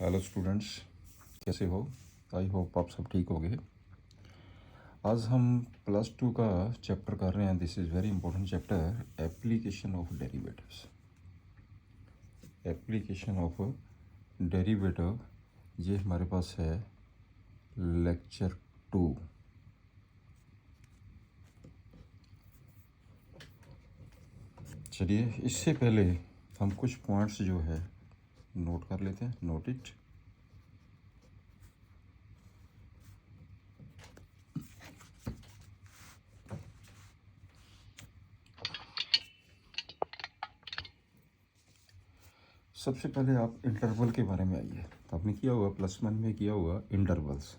Hello students, कैसे हो? I hope आप सब ठीक हो गए। आज हम +2 का चैप्टर कर रहे हैं। This is very important chapter, application of derivatives. Application of derivative, ये हमारे पास है लेक्चर 2। चलिए, इससे पहले हम कुछ पॉइंट्स जो है नोट कर लेते हैं। Note it. सबसे पहले आप इंटरवल के बारे में आइए। तो आपने किया हुआ +1 में किया हुआ इंटरवल्स,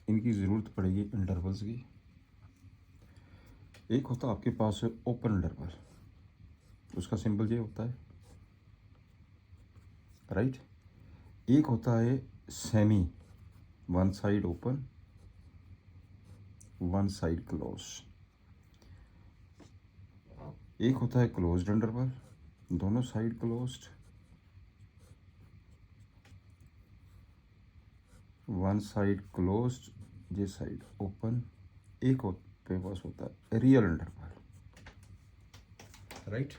इनकी ज़रूरत पड़ेगी इंटरवल्स की। एक होता आपके पास ओपन इंटरवल, उसका सिंबल ये होता है, राइट। एक होता है semi, one side open one side close. एक होता है क्लोज्ड इंटरवल, दोनों side closed, one side closed, ये साइड ओपन। एक पे पास होता है रियल इंटरवल, राइट।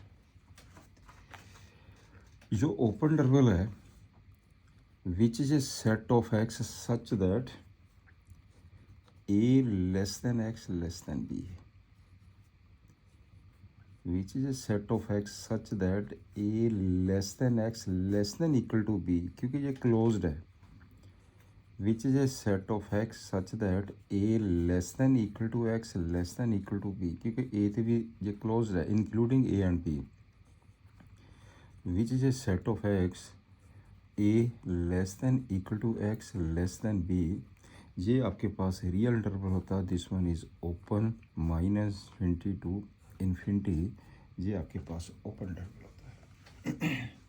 जो ओपन इंटरवल है, which is a set of x such that a less than x less than b, which is a set of x such that a less than x less than equal to b, क्योंकि ये closed है। which is a set of x such that a less than equal to x less than equal to b, क्योंकि a तो भी ये closed है, including a and b। which is a set of x a less than equal to x less than b, ये आपके पास real interval होता है। This one is open -20 to infinity, ये आपके पास ओपन इंटरवल होता है,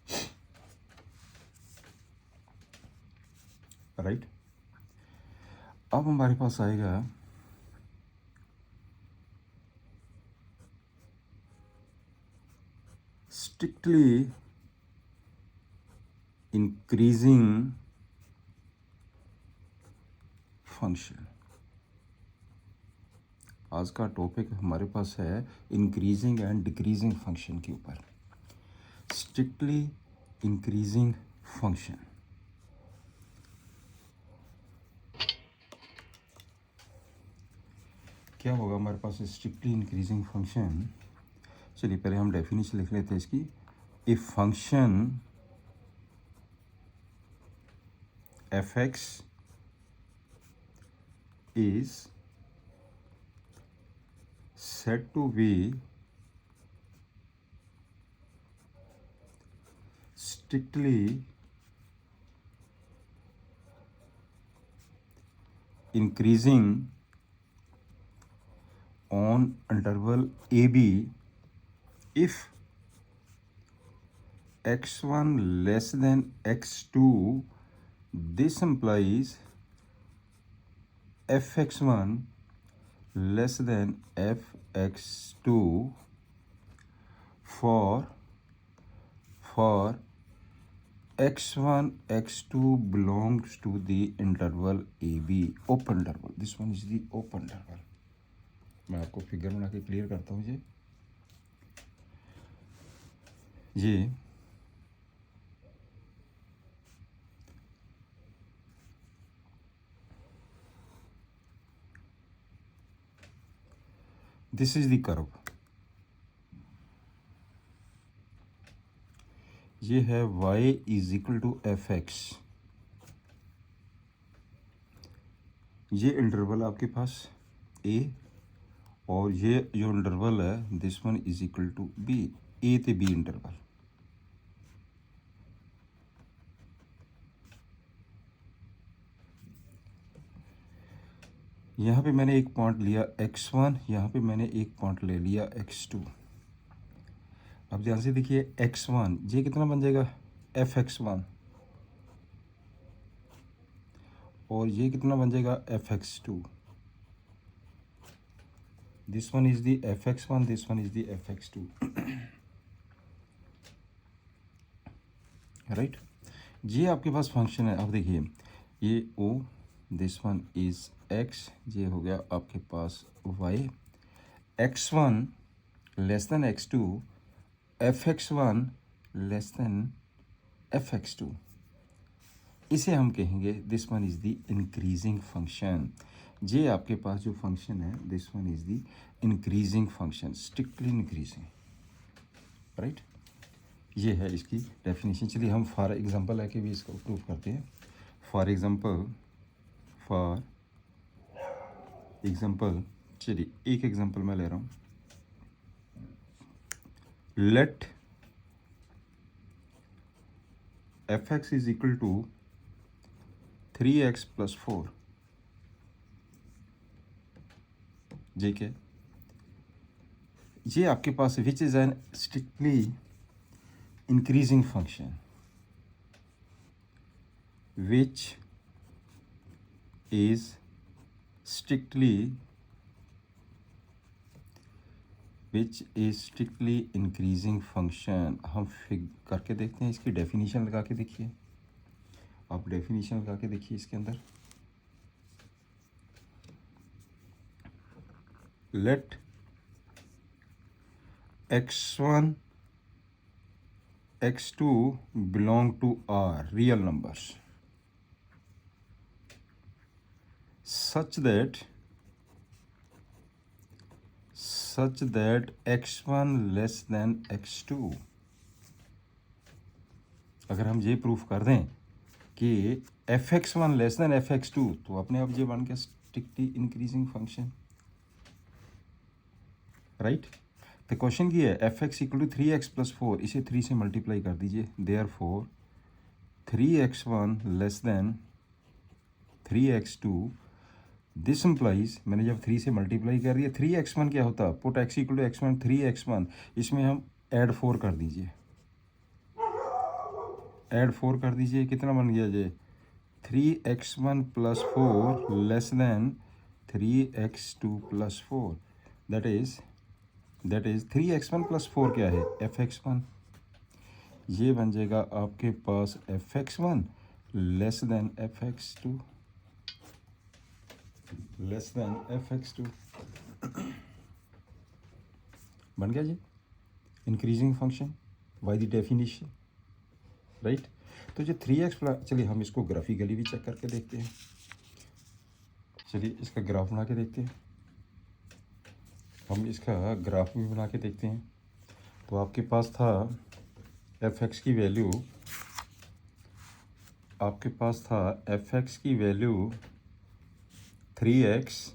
राइट। अब हमारे पास आएगा स्ट्रिक्टली इंक्रीजिंग फंक्शन। आज का टॉपिक हमारे पास है इंक्रीजिंग एंड डिक्रीजिंग फंक्शन के ऊपर। स्ट्रिक्टली इंक्रीजिंग फंक्शन, क्या होगा हमारे पास स्ट्रिक्टली इंक्रीजिंग फंक्शन? चलिए पहले हम डेफिनेशन लिख लेते हैं इसकी। A function f(x) is said to be strictly increasing on interval AB if x1 less than x2. This implies fx1 less than fx2 for x1 x2 belongs to the interval AB, open interval. This one is the open interval. मैं आपको figure बना के clear करता हूँ। ये this is the curve, ये है y is equal to fx। ये इंटरवल आपके पास a, और ये जो इंटरवल है this one is equal to b, a ते b इंटरवल। यहाँ पे मैंने एक पॉइंट लिया x1, यहाँ पे मैंने एक पॉइंट ले लिया x2। अब ध्यान से देखिए x1, ये कितना बन जाएगा fx1, और ये कितना बन जाएगा fx2। This one is the fx1, this one is the fx2। Right. ये आपके पास फंक्शन है, अब देखिए ये O, this one is x, ये हो गया आपके पास y, x1 less than x2, fx1 less than fx2, इसे हम कहेंगे this one is the increasing function. ये आपके पास जो फंक्शन है this one is the increasing function, strictly increasing, right. ये है इसकी डेफिनेशन। चलिए हम फॉर एग्जांपल लेके भी इसको प्रूव करते हैं। फॉर एग्जांपल चलिए एक एग्जांपल मैं ले रहा हूँ। Let fx is equal to 3x plus 4, जे के ये आपके पास which is an strictly increasing function, which is strictly increasing function। हम फिग करके देखते हैं, इसकी डेफिनेशन लगा के देखिए, आप डेफिनेशन लगा के देखिए इसके अंदर। Let x1 x2 belong to R real numbers such that x1 less than x2। अगर हम ये प्रूफ कर दें कि fx1 लेस देन fx2 तो अपने आप ये बन गया स्ट्रिक्टली इंक्रीजिंग फंक्शन, राइट। तो क्वेश्चन की है fx equal to 3x plus 4, इसे 3 से मल्टीप्लाई कर दीजिए, therefore 3x1 less than 3x2, this implies, मैंने जब 3 से मल्टीप्लाई कर दिया 3x1 क्या होता, put x equal to x1 3x1, इसमें हम ऐड 4 कर दीजिए, ऐड 4 कर दीजिए, कितना बन गया ये 3x1 plus 4 less than 3x2 plus 4, that is 3x1 plus 4 क्या है fx1, ये बन जाएगा आपके पास fx1 less than fx2, less than fx2, बन गया जी increasing function by the definition, right. तो जो 3x प्लस, चलिए हम इसको ग्राफिकली भी चेक करके देखते हैं, चलिए इसका ग्राफ बना के देखते हैं, हम इसका ग्राफ भी बना के देखते हैं। तो आपके पास था fx की वैल्यू, आपके पास था fx की वैल्यू 3x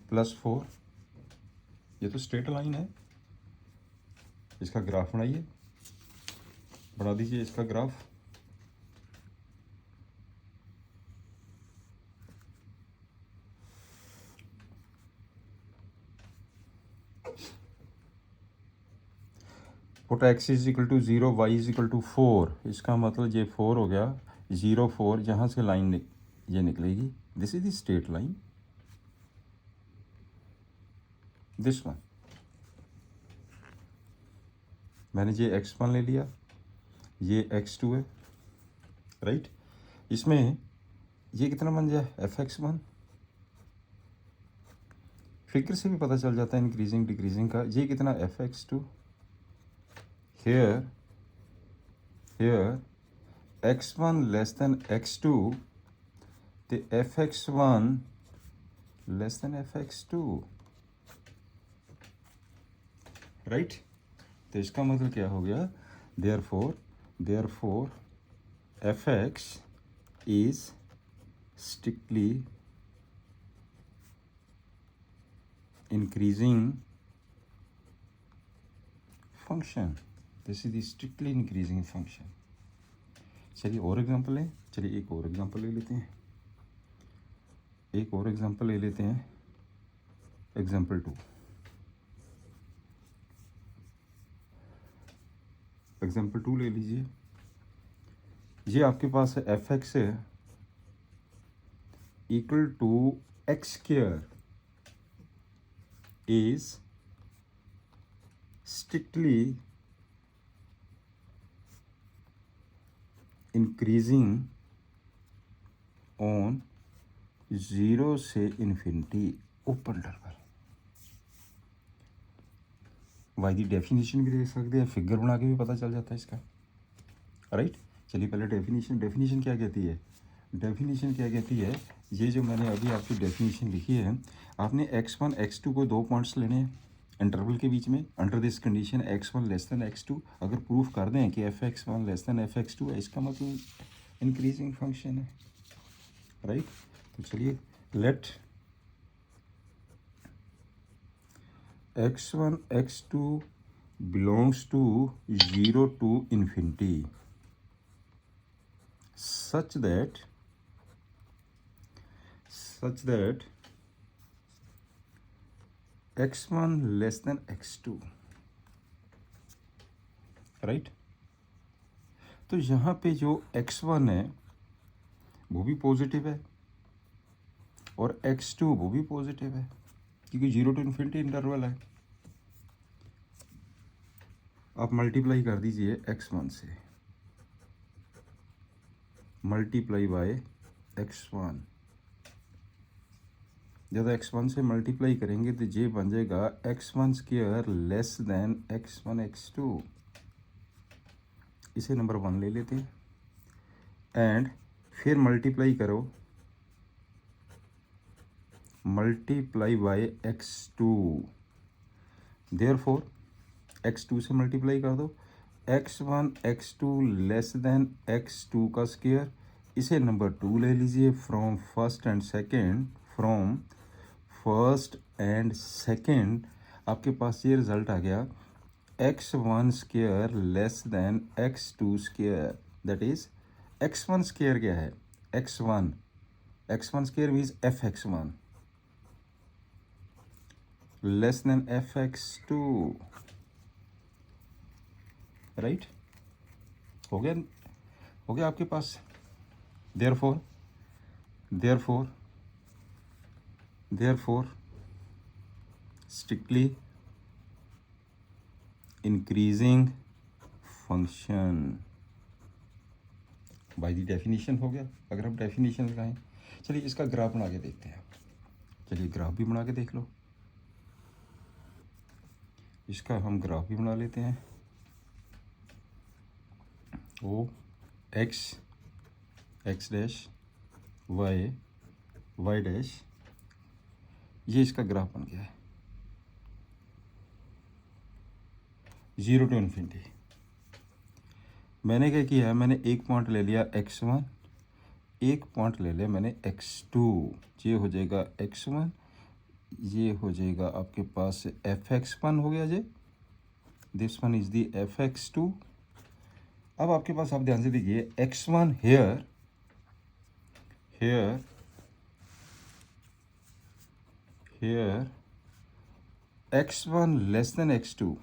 प्लस 4, ये तो स्ट्रेट लाइन है, इसका ग्राफ बनाइए, बना दीजिए इसका graph. Put x is equal to 0, y is equal to 4, इसका मतलब ये 4 हो गया, 0 4, जहाँ से लाइन ये निकलेगी, this is the straight line, this one, मैंने ये x1 ले लिया, ये x2 है, राइट। इसमें ये कितना बन जाए fx1, फिगर से भी पता चल जाता है इंक्रीजिंग डिक्रीजिंग का, ये कितना fx2, here x1 less than x2 तो fx1 less than fx2, right. तो इसका मतलब क्या हो गया, therefore fx is strictly increasing function, this is the strictly increasing function. चलिए और एग्जांपल लें, चलिए एक और एग्जांपल ले लेते हैं, एक और एग्जांपल ले लेते हैं, एग्जांपल 2, एग्जांपल 2 ले लीजिए। ये आपके पास है fx है equal to x square is strictly increasing on 0 से इन्फिनिटी ओपन इंटरवल। वाई की डेफिनेशन भी देख सकते हैं, फिगर बना के भी पता चल जाता है इसका, राइट। चलिए पहले डेफिनेशन क्या कहती है। डेफिनेशन क्या कहती है, ये जो मैंने अभी आपकी डेफिनेशन लिखी है, आपने x1 x2 को 2 पॉइंट्स लेने हैं इंटरवल के बीच में। Under this condition x1 less than x2 अगर प्रूफ कर दें कि f(x1) लेस देन f(x2) है, इसका मतलब इंक्रीजिंग फंक्शन है, राइट। तो चलिए late x1 x2 belongs to 0 to infinity such that x1 less than x2, right. तो यहाँ पे जो x1 है वो भी पॉजिटिव है और x2 वो भी पॉजिटिव है, क्योंकि 0 to इन्फिनिटी इंटरवल है। आप मल्टीप्लाई कर दीजिए x1 से, मल्टीप्लाई बाय x1। जब x1 से मल्टीप्लाई करेंगे तो ये बन जाएगा x1 square less then x1 x2। इसे नंबर 1 ले लेते हैं एंड फिर मल्टीप्लाई करो, multiply by x2। Therefore x2 से मल्टीप्लाई कर दो, x1 x2 less than x2 का स्क्वायर। इसे नंबर 2 ले लीजिए। फ्रॉम फर्स्ट एंड सेकेंड आपके पास ये रिजल्ट आ गया, x1 square less than x2 square. That is x1 square क्या है, x1 square means f(x1) less than f(x2), right. हो गया आपके पास। Therefore strictly increasing function by the definition हो गया। अगर हम डेफिनेशन लगाएं, चलिए इसका ग्राफ बना के देखते हैं। चलिए ग्राफ भी बना के देख लो, इसका हम ग्राफ भी बना लेते हैं। ओ एक्स डैश वाई डैश, ये इसका ग्राफ बन गया है 0 to इन्फिनिटी। मैंने क्या किया है, मैंने एक पॉइंट ले लिया x1, एक पॉइंट ले लिया मैंने x2। ये हो जाएगा x1, ये हो जाएगा आपके पास f(x1) हो गया जी। This one is the f(x2). अब आपके पास, आप ध्यान से देखिए, x1 here x1 less than x2।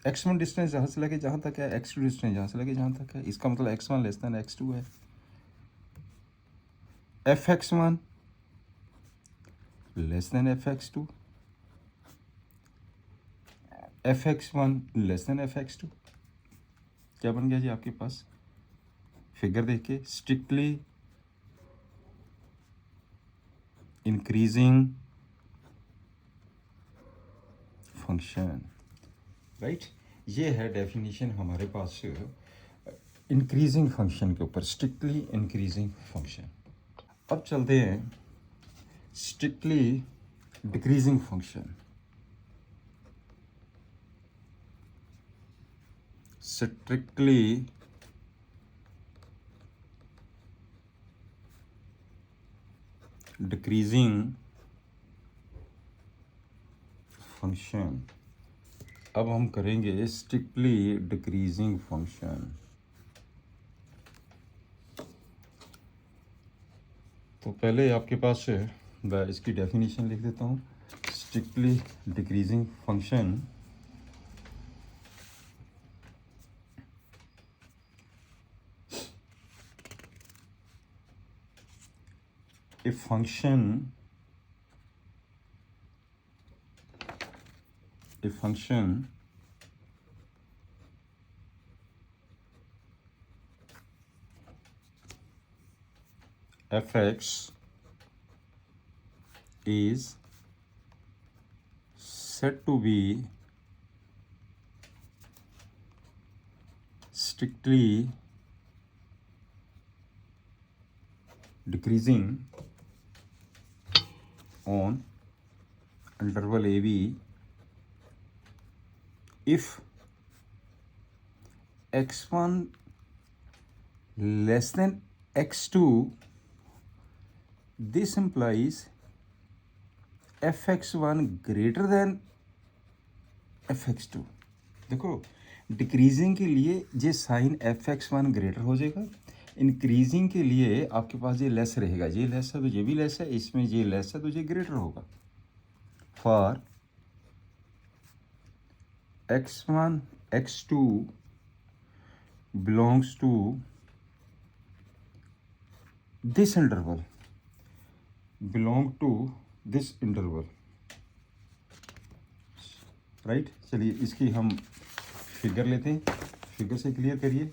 x1 distance जहाँ से लगे जहाँ तक है, x2 डिस्टेंस जहाँ से लगे जहाँ तक है, इसका मतलब x1 लेस देन x2 है। f(x1) less than f(x2), f(x1) less than f(x2). क्या बन गया जी आपके पास, फिगर देखिए, स्ट्रिक्टली इंक्रीजिंग फंक्शन, राइट। ये है डेफिनेशन हमारे पास इंक्रीजिंग फंक्शन के ऊपर, स्ट्रिक्टली इंक्रीजिंग फंक्शन। अब चलते हैं strictly decreasing function. Strictly decreasing function. अब हम करेंगे स्ट्रिक्टली डिक्रीजिंग फंक्शन। तो पहले आपके पास मैं इसकी डेफिनेशन लिख देता हूँ। Strictly decreasing function a function fx is said to be strictly decreasing on interval AB if x1 less than x2, this implies fx1 greater than fx2। देखो डिक्रीजिंग के लिए ये साइन fx1 ग्रेटर हो जाएगा, increasing के लिए आपके पास ये लेस रहेगा, ये लेस है तो ये भी लेस है, इसमें ये लेस है तो ये ग्रेटर होगा। For x1 x2 belongs to this interval, right. चलिए इसकी हम फिगर लेते हैं, फिगर से क्लियर करिए।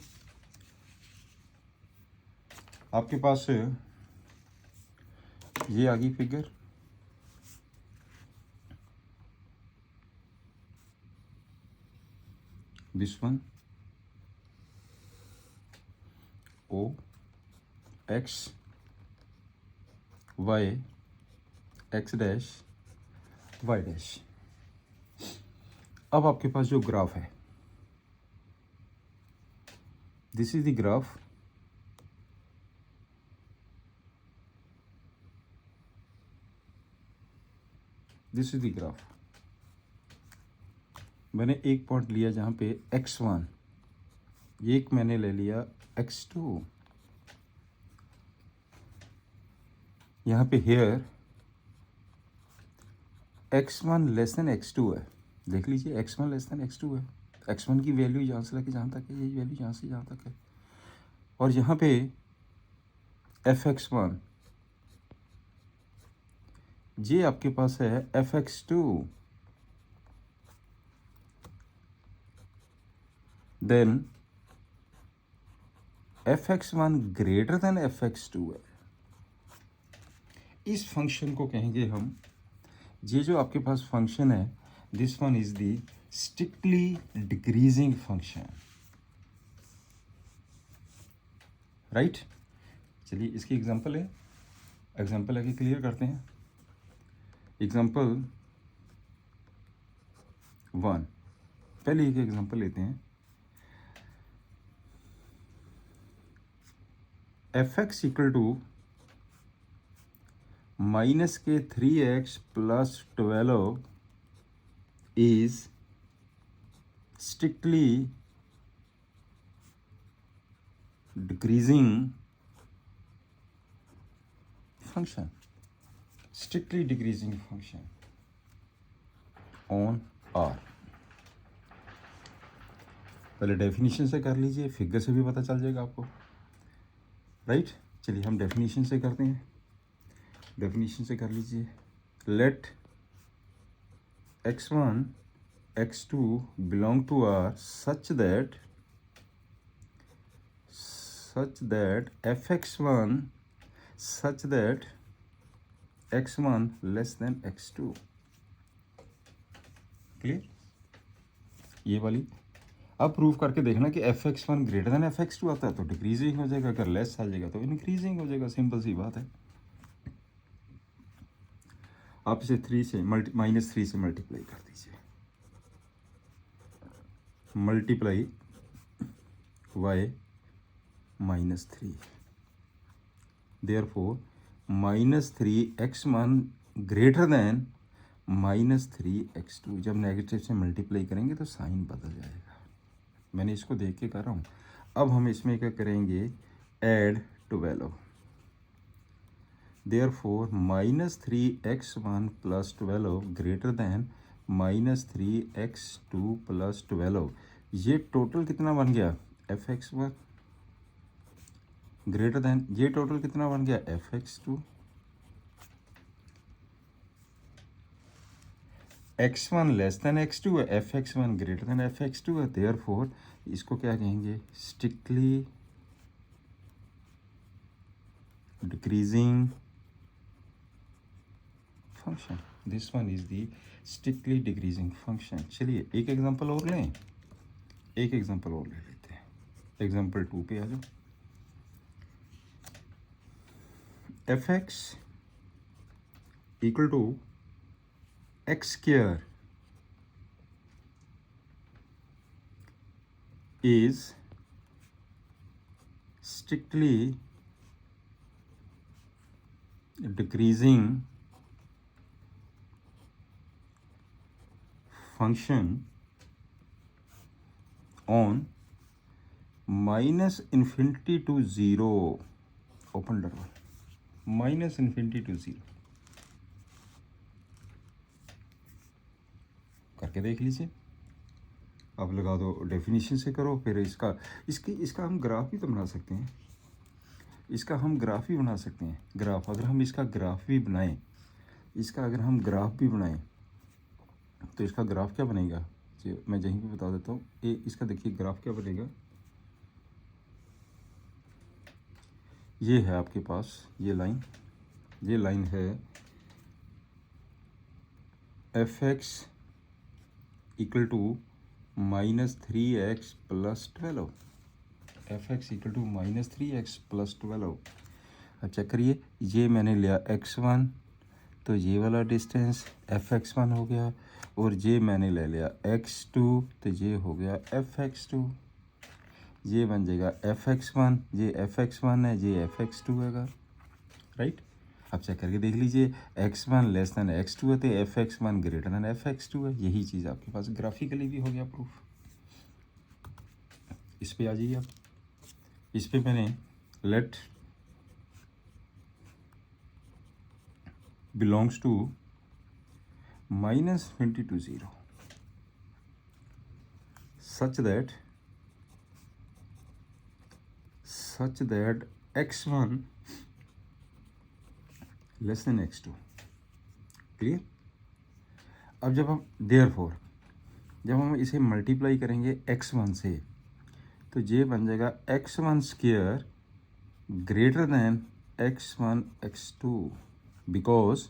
आपके पास ये आ गई figure, this one O x y x dash y dash. अब आपके पास जो ग्राफ है, this is the graph, this is the graph. मैंने एक पॉइंट लिया जहाँ पे x1, एक मैंने ले लिया x2, यहाँ पे hair x1 less than x2 है। देख लीजिए x1 लेस देन x2 है, x1 की वैल्यू यहाँ से लेके जहाँ तक है, यही वैल्यू यहाँ से जहाँ तक है। और यहाँ पे fx1 ये आपके पास है fx2, then fx1 greater then fx2 है। इस फंक्शन को कहेंगे हम, ये जो आपके पास फंक्शन है, this one is the strictly decreasing function, right. चलिए इसकी एग्जांपल है, एग्जांपल आगे क्लियर करते हैं। एग्जांपल 1, पहले एक एग्जांपल लेते हैं। fx इक्वल टू माइनस के 3x plus 12 is strictly decreasing function, strictly decreasing function on R। पहले डेफिनेशन से कर लीजिए, फिगर से भी पता चल जाएगा आपको, राइट। चलिए हम डेफिनेशन से करते हैं, डेफिनेशन से कर लीजिए। Let x1 x2 belong to R such that fx1 such that x1 less than x2। Clear, ये वाली अब प्रूव करके देखना कि fx1 ग्रेटर देन fx2 आता है तो डिक्रीजिंग हो जाएगा, अगर लेस आ जाएगा तो इंक्रीजिंग हो जाएगा, सिंपल सी बात है। आप इसे 3 से -3 से मल्टीप्लाई कर दीजिए, multiply y -3, therefore -3x1 greater than -3x2। जब नेगेटिव से मल्टीप्लाई करेंगे तो साइन बदल जाएगा। मैंने इसको देख के कर रहा हूँ। अब हम इसमें क्या करेंगे, add 12, therefore -3x1 plus 12 greater than -3x2 plus 12। ये टोटल कितना बन गया, fx1 ग्रेटर देन, ये टोटल कितना बन गया, fx2। x1 less than x2 है, fx1 ग्रेटर देन fx2 है, देयरफॉर इसको क्या कहेंगे, strictly decreasing function. This one is the strictly decreasing function. चलिए एक एग्जांपल और लें, एक एग्जांपल और ले लेते हैं। एग्जांपल 2 पे आ जाओ। fx equal to x square is strictly decreasing function on minus infinity to 0 open interval, minus infinity to 0 करके देख लीजिए। अब लगा दो, डेफिनेशन से करो, फिर इसका हम ग्राफ भी तो बना सकते हैं। इसका हम ग्राफ भी बना सकते हैं। ग्राफ अगर हम इसका ग्राफ भी बनाएं, इसका अगर हम ग्राफ भी बनाएं तो इसका ग्राफ क्या बनेगा, मैं यहीं पे बता देता हूँ। इसका देखिए ग्राफ क्या बनेगा। ये है आपके पास ये लाइन है fx equal to -3x + 12, fx equal to -3x + 12। अब चेक करिए, ये मैंने लिया x1, तो ये वाला डिस्टेंस fx1 हो गया, और ये मैंने ले लिया x2, तो ये हो गया fx2। ये बन जाएगा fx1, ये fx1 है, ये fx2 है, राइट। अब चेक करके देख लीजिए, x1 लेस दैन x2 है, तो fx1 ग्रेटर दैन fx2 है। यही चीज़ आपके पास ग्राफिकली भी हो गया प्रूफ। इस पे आ जाइए आप। इस पे मैंने let belongs to -20 to 0 such that x1 less than x2। Clear. अब जब हम इसे मल्टीप्लाई करेंगे x1 से, तो ये बन जाएगा x1 square greater than x1 x2, because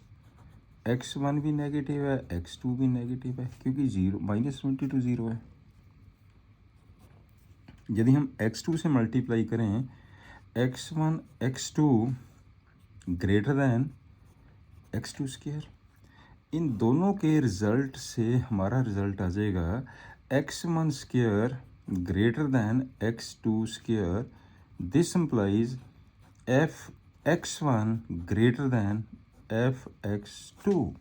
x1 भी नेगेटिव है, x2 भी नेगेटिव है, क्योंकि -20 to 0 है। यदि हम x2 से मल्टीप्लाई करें, x1 x2 greater than x2 square, इन दोनों के रिजल्ट से हमारा रिजल्ट आ जाएगा x1 square greater than x2 square. This implies x1 greater than fx2।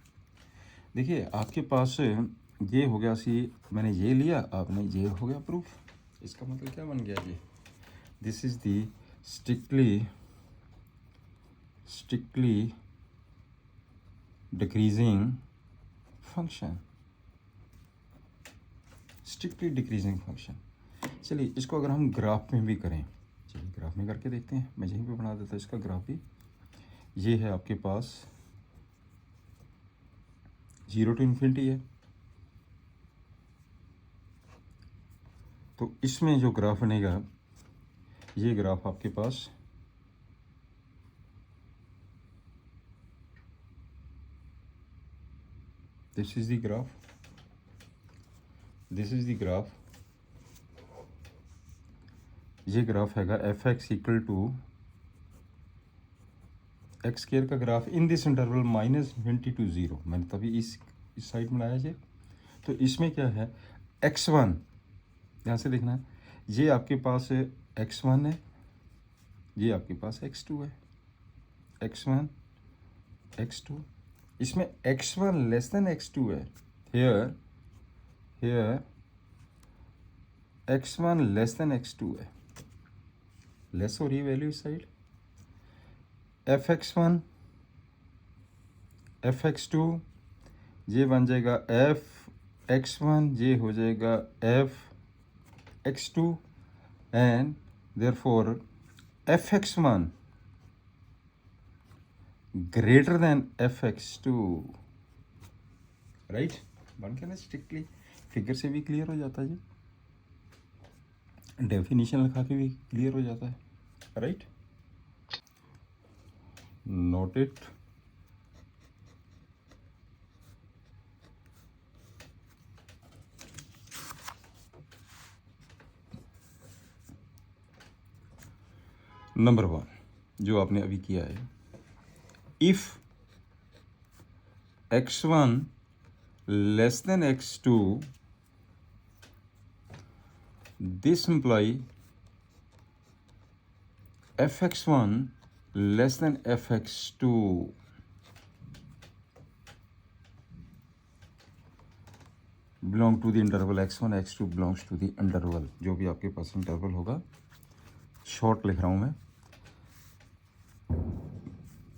देखिए आपके पास ये हो गया, मैंने ये लिया, आपने ये हो गया प्रूफ। इसका मतलब क्या बन गया ये, this is the strictly decreasing function, strictly decreasing function। चलिए इसको अगर हम ग्राफ में भी करें, चलिए ग्राफ में करके देखते हैं। मैं यहीं पे बना देता हूँ इसका ग्राफ भी। ये है आपके पास 0 to इन्फिनिटी है, तो इसमें जो ग्राफ बनेगा, ये ग्राफ आपके पास this is the graph, ये ग्राफ हैगा fx equal to x square का graph in this interval -20 to 0। मैंने तभी इस साइड में लाया ये। तो इसमें क्या है, x1 यहाँ से देखना है, ये आपके पास x1 है, ये आपके पास x2 है, x1 x2। इसमें x1 लेस देन x2 है। here x1 less than x2 है, लेस हो रही है वैल्यू इस साइड। fx1 fx2 ये बन जाएगा fx1, ये हो जाएगा fx2, and therefore fx1 greater then fx2, right. बन के ना स्ट्रिक्टली फिगर से भी क्लियर हो जाता है, जी डेफिनेशन लिखा के भी क्लियर हो जाता है, राइट। note it. नंबर 1 जो आपने अभी किया है, if x1 less than x2, this imply fx1 less than fx2. belong to the interval x1 x2 belongs to the interval, जो भी आपके पास इंटरवल होगा, शॉर्ट लिख रहा हूँ मैं।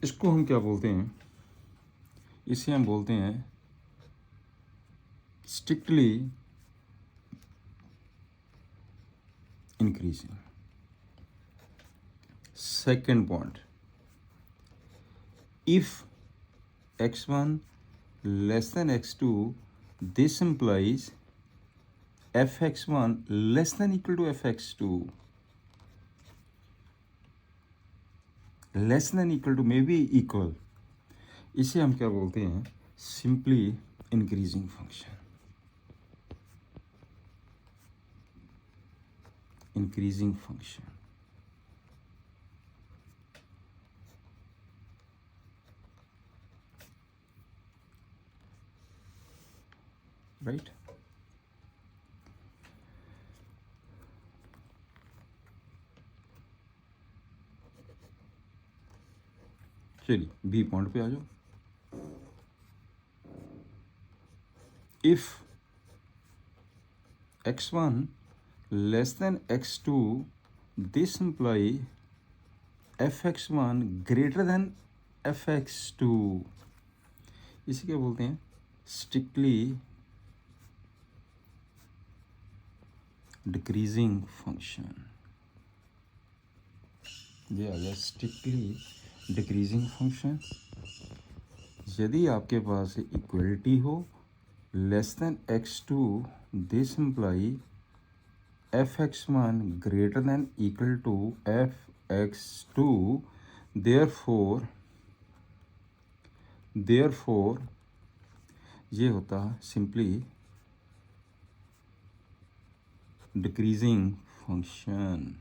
इसको हम क्या बोलते हैं, इसे हम बोलते हैं strictly increasing. Second point, if x1 less than x2, this implies fx1 less than equal to fx2, less than equal to may be equal, इसे हम क्या बोलते हैं, simply increasing function. Increasing function, right. चलिए बी पॉइंट पे आ जाओ। If x1 less than x2, this imply fx1 greater than fx2, इसे क्या बोलते हैं, स्ट्रिक्टली डिक्रीजिंग फंक्शन। ये आ गया स्ट्रिक्टली डिक्रीजिंग फंक्शन। यदि आपके पास इक्वलिटी हो less than x2, this imply fx1 greater than equal to fx2, therefore ये होता simply decreasing function.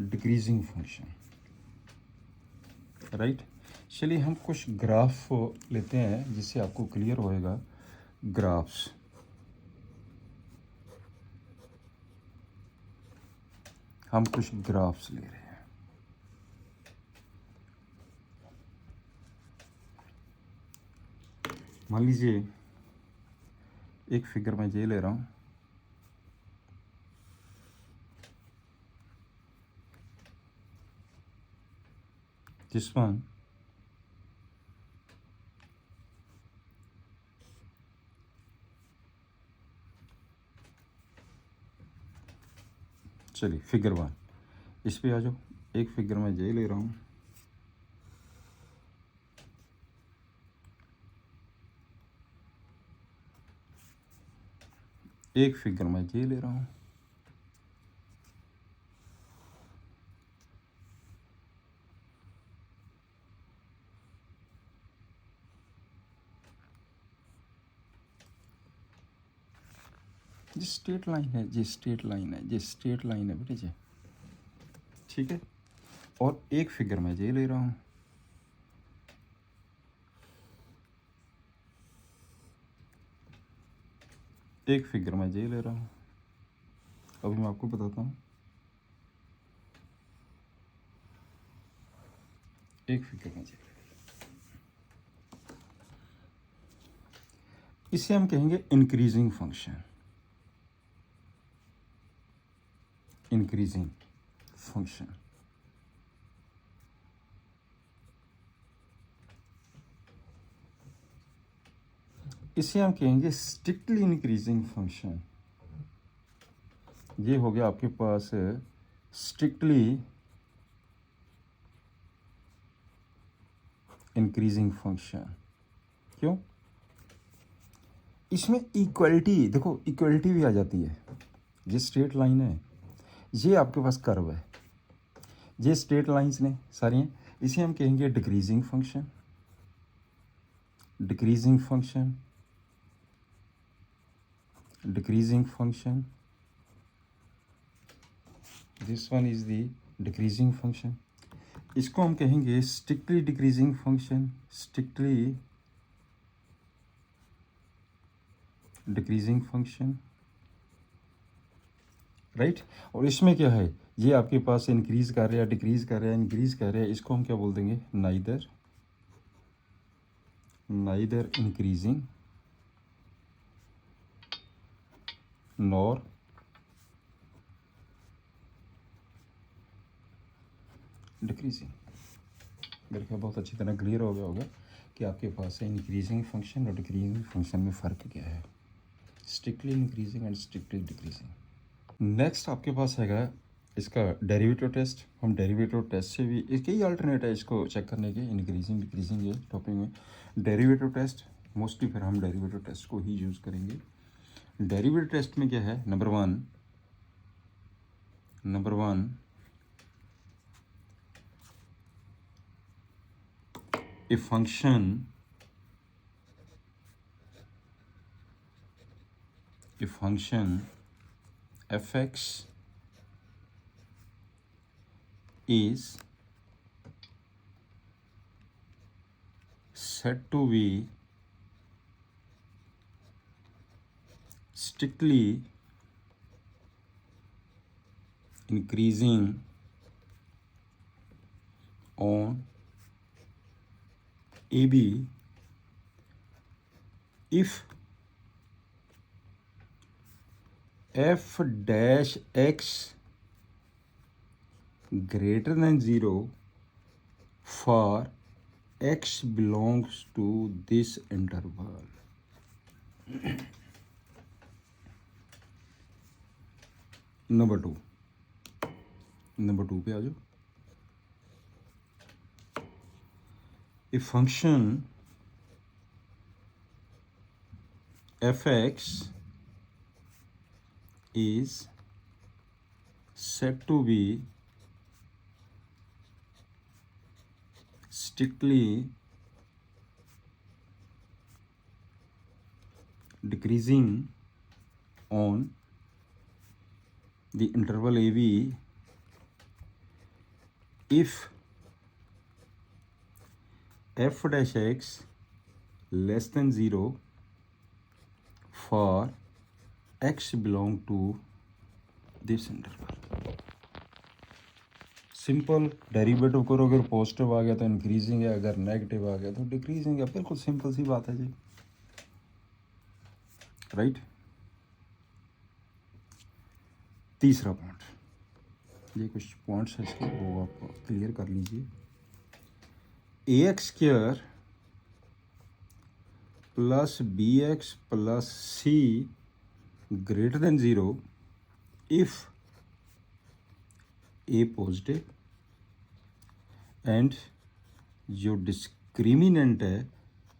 Decreasing function, right. चलिए हम कुछ ग्राफ लेते हैं जिससे आपको क्लियर होएगा। ग्राफ्स, हम कुछ ग्राफ्स ले रहे हैं। मान लीजिए एक फिगर मैं ये ले रहा हूँ, this one चलिए फिगर 1, इस पे आ जाओ। एक फिगर मैं ये ले रहा हूँ, एक फिगर मैं ये ले रहा हूँ, ये स्ट्रेट लाइन है, ये स्ट्रेट लाइन है, ये स्ट्रेट लाइन है बेटे जी, ठीक है। और एक फिगर मैं ये ले रहा हूँ, एक फिगर मैं ये ले रहा हूँ। अभी मैं आपको बताता हूँ, एक फिगर में ये ले रहा हूँ। इसे हम कहेंगे इंक्रीजिंग फंक्शन। इंक्रीजिंग फंक्शन, इसे हम कहेंगे स्ट्रिक्टली इंक्रीजिंग फंक्शन। ये हो गया आपके पास स्ट्रिक्टली इंक्रीजिंग फंक्शन। क्यों? इसमें इक्वलिटी, देखो इक्वलिटी भी आ जाती है। ये स्ट्रेट लाइन है, ये आपके पास कर्व है, ये स्ट्रेट लाइंस ने सारी हैं, इसे हम कहेंगे decreasing function, decreasing function, decreasing function, this one is the decreasing function. इसको हम कहेंगे strictly decreasing function, strictly decreasing function, right. और इसमें क्या है, ये आपके पास इंक्रीज कर रहा है, डिक्रीज कर रहा है, इंक्रीज कर रहा है, इसको हम क्या बोल देंगे, नाइदर इंक्रीजिंग नॉर डिक्रीजिंग। मेरे ख्याल बहुत अच्छी तरह क्लियर हो गया होगा कि आपके पास है इंक्रीजिंग फंक्शन और डिक्रीजिंग फंक्शन में फ़र्क क्या है, strictly increasing and strictly decreasing. Next आपके पास हैगा इसका डेरिवेटिव टेस्ट। हम डेरिवेटिव टेस्ट से भी इसके ही अल्टरनेट है इसको चेक करने के, इंक्रीजिंग डिक्रीजिंग ये टॉपिक में डेरिवेटिव टेस्ट मोस्टली फिर हम डेरिवेटिव टेस्ट को ही यूज़ करेंगे। डेरिवेटिव टेस्ट में क्या है, number one a function fx is said to be strictly increasing on AB if f dash x greater than 0 for x belongs to this interval। Number two पे आ जाओ। A function fx is said to be strictly decreasing on the interval AB if f dash x less than 0 for x belong to this interval। Simple derivative करो, अगर positive आ गया तो increasing है, अगर नेगेटिव आ गया तो डिक्रीजिंग है, बिल्कुल सिंपल सी बात है जी, राइट। तीसरा पॉइंट, ये कुछ पॉइंट्स है इसके, वो आप क्लियर कर लीजिए। ax² plus bx plus c greater than 0 if a positive and जो डिस्क्रिमिनेंट है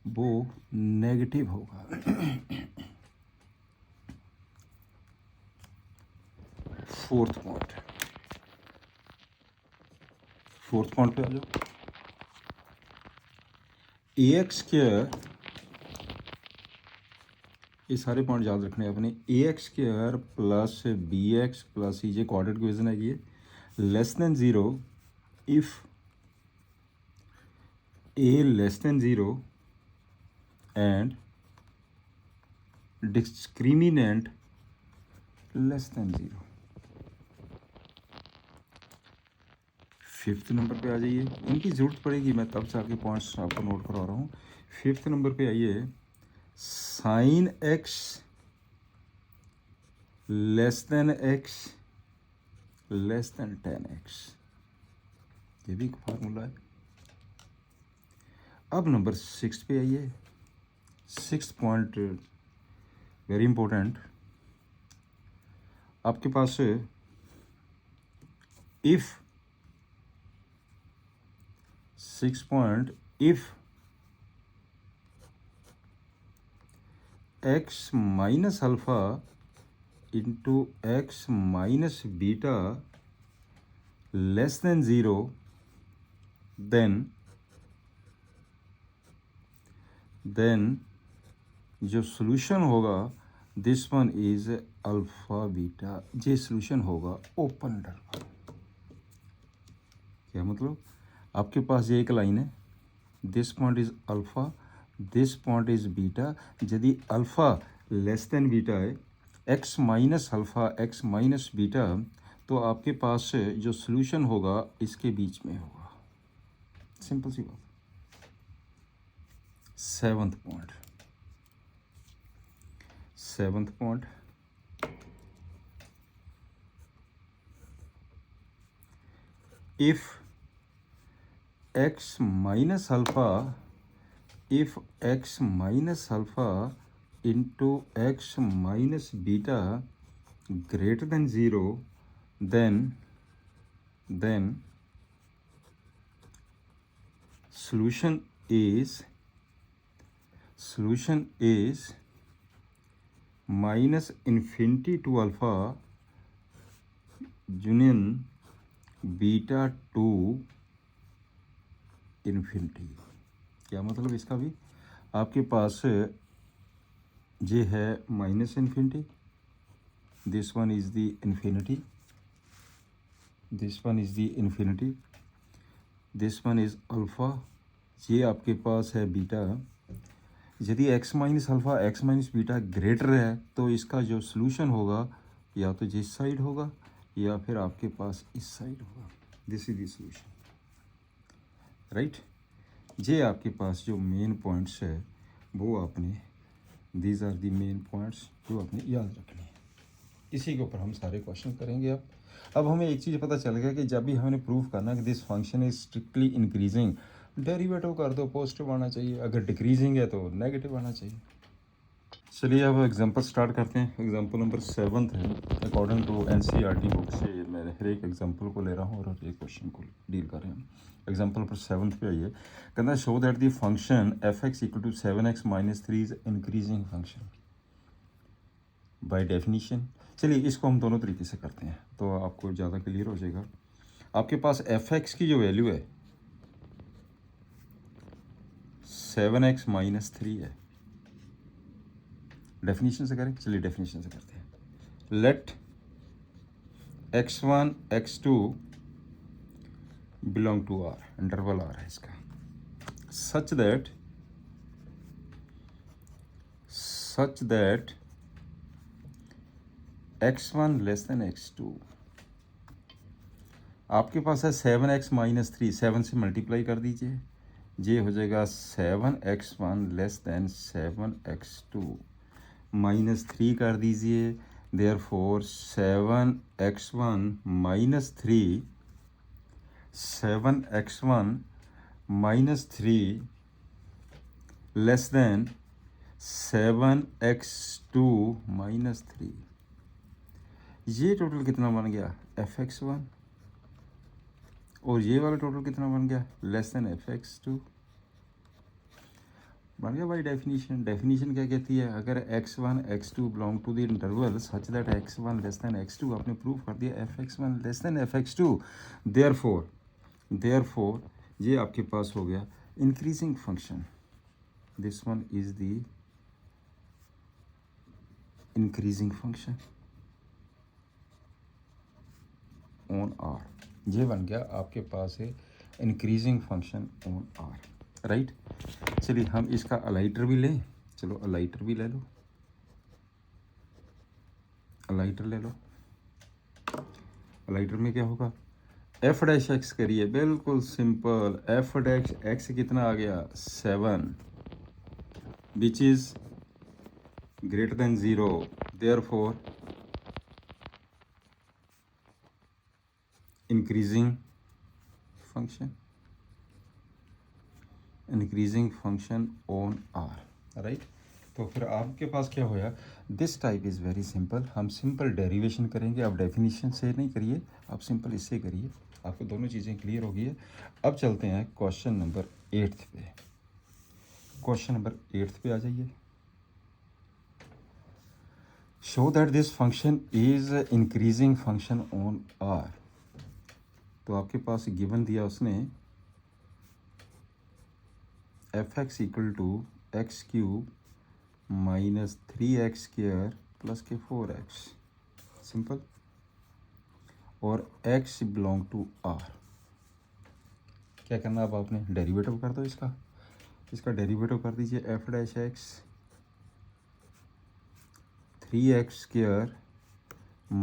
वो नेगेटिव होगा। फोर्थ पॉइंट पे आ जाओ। ax², ये सारे पॉइंट याद रखने हैं अपने। ax² प्लस bx प्लस ये क्वाड्रेटिक इक्वेशन है ये, less than 0 if a less than 0 and discriminant less than 0। Fifth number पे आ जाइए, इनकी ज़रूरत पड़ेगी, मैं तब से आके पॉइंट्स आपको नोट करवा रहा हूँ। फिफ्थ नंबर पे आइए, sine x less than x less than tan x, ये भी एक फार्मूला है। अब नंबर 6 पे आइए। 6th पॉइंट वेरी इंपॉर्टेंट, आपके पास if 6 point, if x minus alpha into x minus beta less than zero, then जो सोल्यूशन होगा this one is alpha beta, ये सोल्यूशन होगा ओपन इंटरवल। क्या मतलब, आपके पास ये एक लाइन है, this point is alpha, this point is beta. यदि अल्फ़ा लेस देन बीटा है, x minus alpha x minus beta, तो आपके पास जो सोल्यूशन होगा इसके बीच में होगा। सिंपल सी बात। Seventh point, if x minus alpha, if x minus alpha into x minus beta greater than 0, then solution is minus infinity to alpha union beta two infinity. क्या मतलब इसका भी, आपके पास ये है minus infinity, this one is the infinity, this one is the infinity, this one is alpha, ये आपके पास है बीटा। यदि x minus alpha x minus beta greater है तो इसका जो सोल्यूशन होगा या तो जिस साइड होगा या फिर आपके पास इस साइड होगा। This is the solution, right. ये आपके पास जो मेन पॉइंट्स है वो आपने, these are the main points जो आपने याद रखने हैं। इसी के ऊपर हम सारे क्वेश्चन करेंगे। अब हमें एक चीज़ पता चल गया कि जब भी हमने प्रूफ करना कि this function is strictly increasing, derivative कर दो पॉजिटिव आना चाहिए, अगर डिक्रीजिंग है तो नेगेटिव आना चाहिए। चलिए अब एग्जांपल स्टार्ट करते हैं। एग्जांपल नंबर 7 है, अकॉर्डिंग टू एनसीईआरटी बुक से मैं हर एक एग्जांपल को ले रहा हूँ और एक क्वेश्चन को डील कर रहे हैं। एग्जांपल नंबर 7 पे आइए, कहना show that the function f x equal to 7x minus 3 is increasing function by definition. चलिए इसको हम दोनों तरीके से करते हैं तो आपको ज़्यादा क्लियर हो जाएगा। आपके पास एफ एक्स की जो वैल्यू है 7x माइनस 3 है। डेफिनेशन से करें, चलिए डेफिनेशन से करते हैं। Let x1 x2 belong to R, interval R है इसका, सच that x1 less than x2। आपके पास है 7x माइनस 3, 7 से मल्टीप्लाई कर दीजिए, ये हो जाएगा 7x1 less than 7x2 minus 3 कर दीजिए, therefore 7x1 minus 3, 7x1 minus 3 less than 7x2 minus 3। ये टोटल कितना बन गया fx1, और ये वाला टोटल कितना बन गया लेस देन fx2 बन गया बाई डेफिनीशन। डेफिनीशन क्या कहती है, अगर x1 x2 belong to the interval such that x1 less than x2, आपने प्रूव कर दिया fx1 less than fx2, therefore ये आपके पास हो गया increasing function, this one is the increasing function on R। ये बन गया आपके पास है increasing function on R, right. चलिए हम इसका अलाइटर भी लें, चलो अलाइटर भी ले लो, अलाइटर ले लो। अलाइटर में क्या होगा, एफ डैश एक्स करिए, बिल्कुल सिंपल। एफ डैश एक्स कितना आ गया 7, which is greater than 0, therefore increasing function on R, right. तो फिर आपके पास क्या होया, this type is very simple. हम सिंपल डेरिवेशन करेंगे, आप डेफिनेशन से नहीं करिए, आप सिंपल इससे करिए, आपको दोनों चीज़ें क्लियर होगी है। अब चलते हैं क्वेश्चन नंबर 8 पे। क्वेश्चन नंबर 8 पे आ जाइए। Show that this function is increasing function on R. तो आपके पास गिवन दिया उसने f x equal to x cube minus 3x square plus के 4x, सिंपल। और x बिलोंग टू r। क्या करना अब आपने डेरिवेटिव कर दो इसका डेरिवेटिव कर दीजिए F dash x 3x square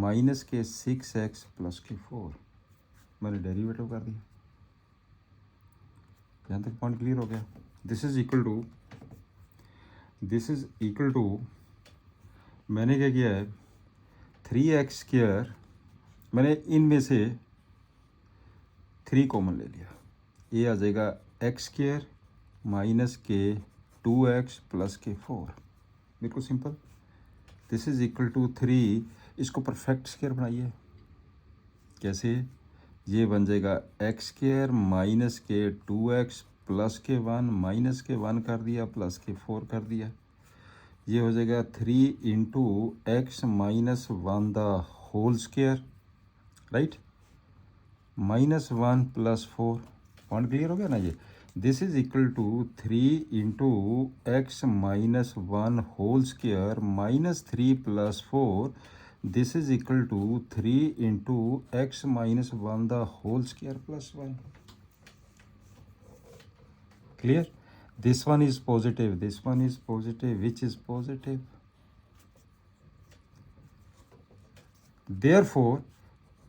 minus के 6x प्लस के 4। मैंने डेरिवेटिव कर दिया। यहाँ तक पॉइंट क्लियर हो गया। दिस इज इक्वल टू मैंने क्या किया है 3x स्क्वायर, मैंने इनमें से 3 कॉमन ले लिया। ये आ जाएगा एक्स स्क्वायर माइनस के 2x प्लस के 4, बिल्कुल simple. This is equal to 3। इसको परफेक्ट स्क्वायर बनाइए। कैसे? ये बन जाएगा एक्स स्क्वायर माइनस के 2x प्लस के 1, माइनस के 1 कर दिया प्लस के 4 कर दिया। ये हो जाएगा 3 into x minus 1 the whole square, right, minus 1 plus 4। Point clear हो गया ना ये। This is equal to 3 into x minus 1 whole square minus 3 plus 4। This is equal to 3 into x minus 1 the whole square plus 1। Clear? This one is positive, this one is positive, which is positive. Therefore,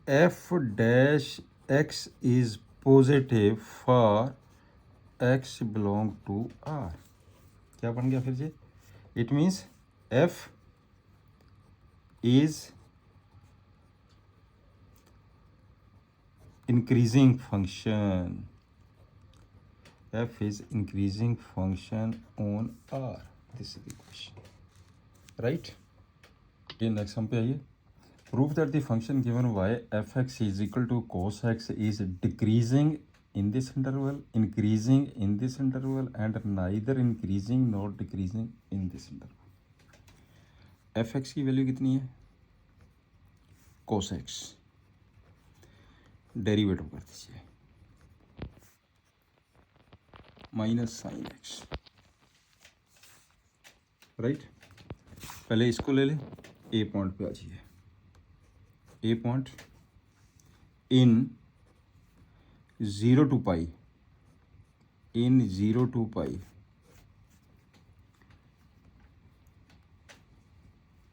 f dash x is positive for x belong to R. क्या बन गया फिर जी? It means f is increasing function. F is increasing function on R. This is the question, right? Okay, next sum पे आइए। Prove that the function given y f(x) is equal to cos x is decreasing in this interval, increasing in this interval, and neither increasing nor decreasing in this interval. f(x) की value कितनी है? cos x। Derivative कर दीजिए minus sine x, right. पहले इसको ले लें, ए point पे आ जाइए। A point in 0 to pi, in 0 to pi,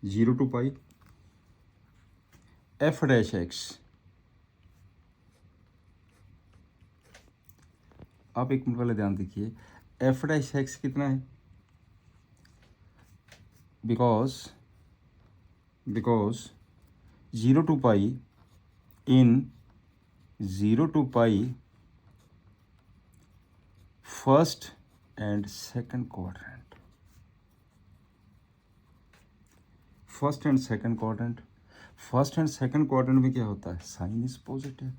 0 to pi F dash x. आप एक मिनट पहले ध्यान देखिए, एफ डैश एक्स कितना है? Because 0 to pi in 0 to pi first and second quadrant, first and second quadrant. First and second quadrant में क्या होता है? Sine is positive,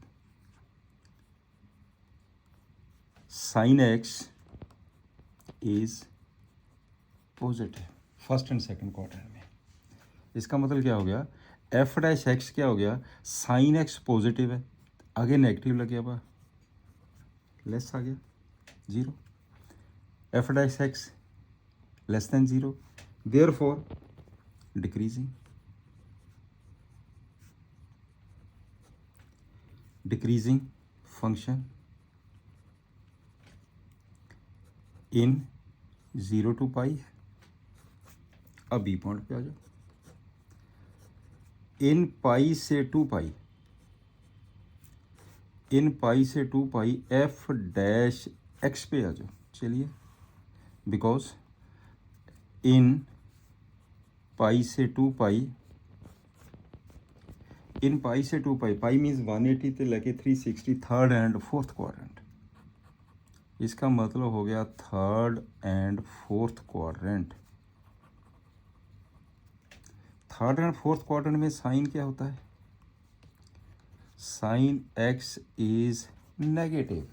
sine x is positive first and second quadrant में। इसका मतलब क्या हो गया? एफ डैश एक्स क्या हो गया? साइन एक्स पॉजिटिव है, आगे नेगेटिव लग गया, बा लेस आ गया 0। F dash x less than 0, therefore decreasing, decreasing function in 0 to पाई। अब बी पॉइंट पे आ जाओ। इन पाई से 2 पाई, इन पाई से 2 पाई एफ डैश एक्स पे आ जाओ। चलिए, बिकॉज इन पाई से 2 पाई, इन पाई से 2 पाई, पाई मीन्स 180 से लेके 360, थर्ड एंड फोर्थ क्वाड्रेंट। इसका मतलब हो गया third and fourth quadrant. Third and fourth quadrant में साइन क्या होता है? Sign x is negative.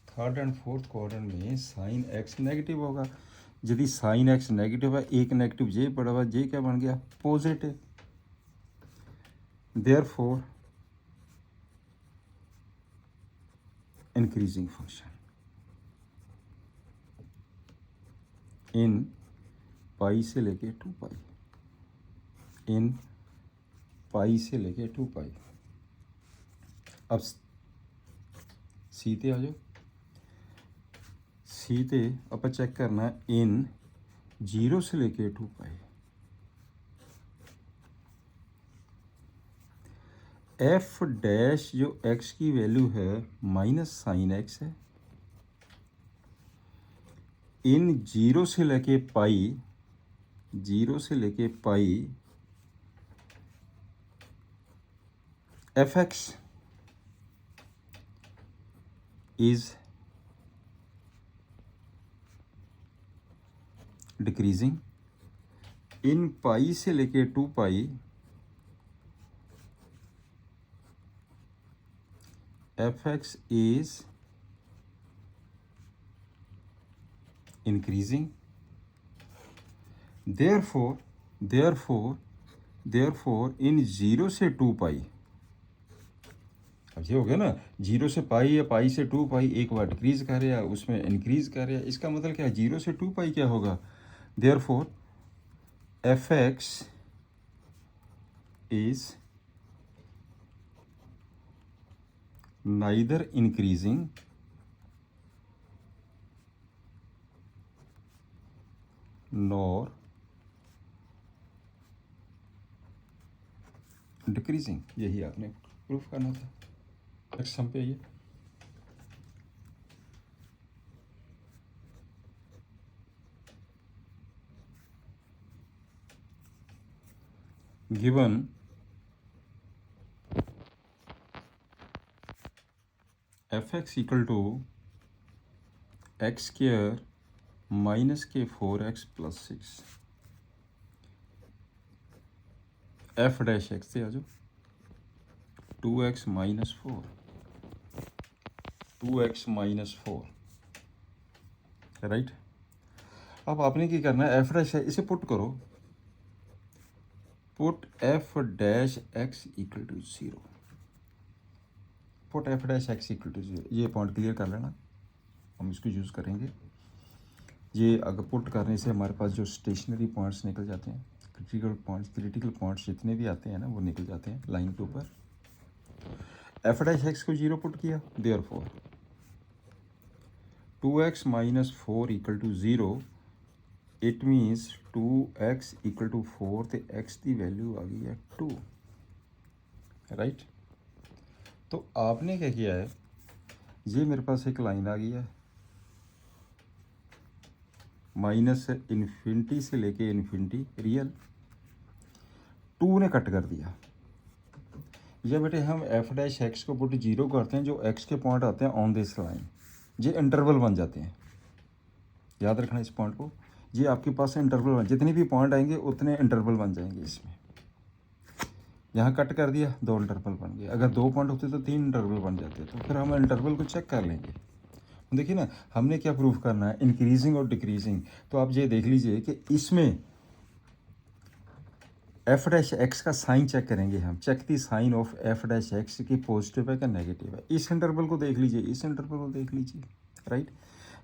Third and fourth quadrant में साइन एक्स नेगेटिव होगा, यदि साइन एक्स नेगेटिव है, एक नेगेटिव जे पड़ा हुआ, जे क्या बन गया positive. Therefore increasing function in pi से लेके 2 पाई, इन पाई से लेके 2 पाई। अब सीते आ जाओ, सीते अपन चेक करना है इन 0 से लेके 2 पाई। एफ डैश जो एक्स की वैल्यू है माइनस साइन एक्स है, इन 0 से लेके पाई, 0 से लेके pi F x is decreasing, in pi से लेके 2 pi F x is increasing, therefore in 0 से 2 पाई, अब ये हो गया ना, 0 से पाई या पाई से 2 पाई, एक बार डिक्रीज कर रहा है, उसमें इंक्रीज कर रहा है। इसका मतलब क्या है, 0 से 2 पाई क्या होगा, therefore f x is neither increasing nor decreasing. यही आपने प्रूफ करना था। नेक्स्ट हम पे आइए, given F x equal to x square minus के 4x plus 6, F dash x से आ जाओ 2x minus 4, 2x minus 4, right. अब आपने क्या करना है, एफ डैश है इसे पुट करो, put F dash x equal to 0, put F dash x equal to 0। ये पॉइंट क्लियर कर लेना, हम इसको यूज़ करेंगे। ये अगर पुट करने से हमारे पास जो स्टेशनरी पॉइंट्स निकल जाते हैं, क्रिटिकल पॉइंट्स जितने भी आते हैं ना वो निकल जाते हैं लाइन के ऊपर। एफ डैश एक्स को 0 पुट किया, therefore 2x minus 4 equal to 0, it means 2x equal to 4 तो x की वैल्यू आ गई है 2, राइट। तो आपने क्या किया है, ये मेरे पास एक लाइन आ गई है, माइनस इन्फिनिटी से लेके इन्फिनिटी रियल, 2 ने कट कर दिया। जब बेटे हम एफ डैश एक्स को पुट 0 करते हैं, जो एक्स के पॉइंट आते हैं ऑन दिस लाइन, ये इंटरवल बन जाते हैं, याद रखना इस पॉइंट को। ये आपके पास इंटरवल बन, जितने भी पॉइंट आएंगे उतने इंटरवल बन जाएंगे इसमें। यहाँ कट कर दिया, 2 इंटरवल बन गए। अगर 2 पॉइंट होते तो 3 इंटरवल बन जाते, तो फिर हम इंटरवल को चेक कर लेंगे। देखिए ना, हमने क्या प्रूफ करना है, इंक्रीजिंग और डिक्रीजिंग। तो आप ये देख लीजिए कि इसमें एफ डैश एक्स का साइन चेक करेंगे हम, check the sign of f dash x की पॉजिटिव है क्या नेगेटिव है। इस इंटरवल को देख लीजिए, इस इंटरवल को देख लीजिए, राइट।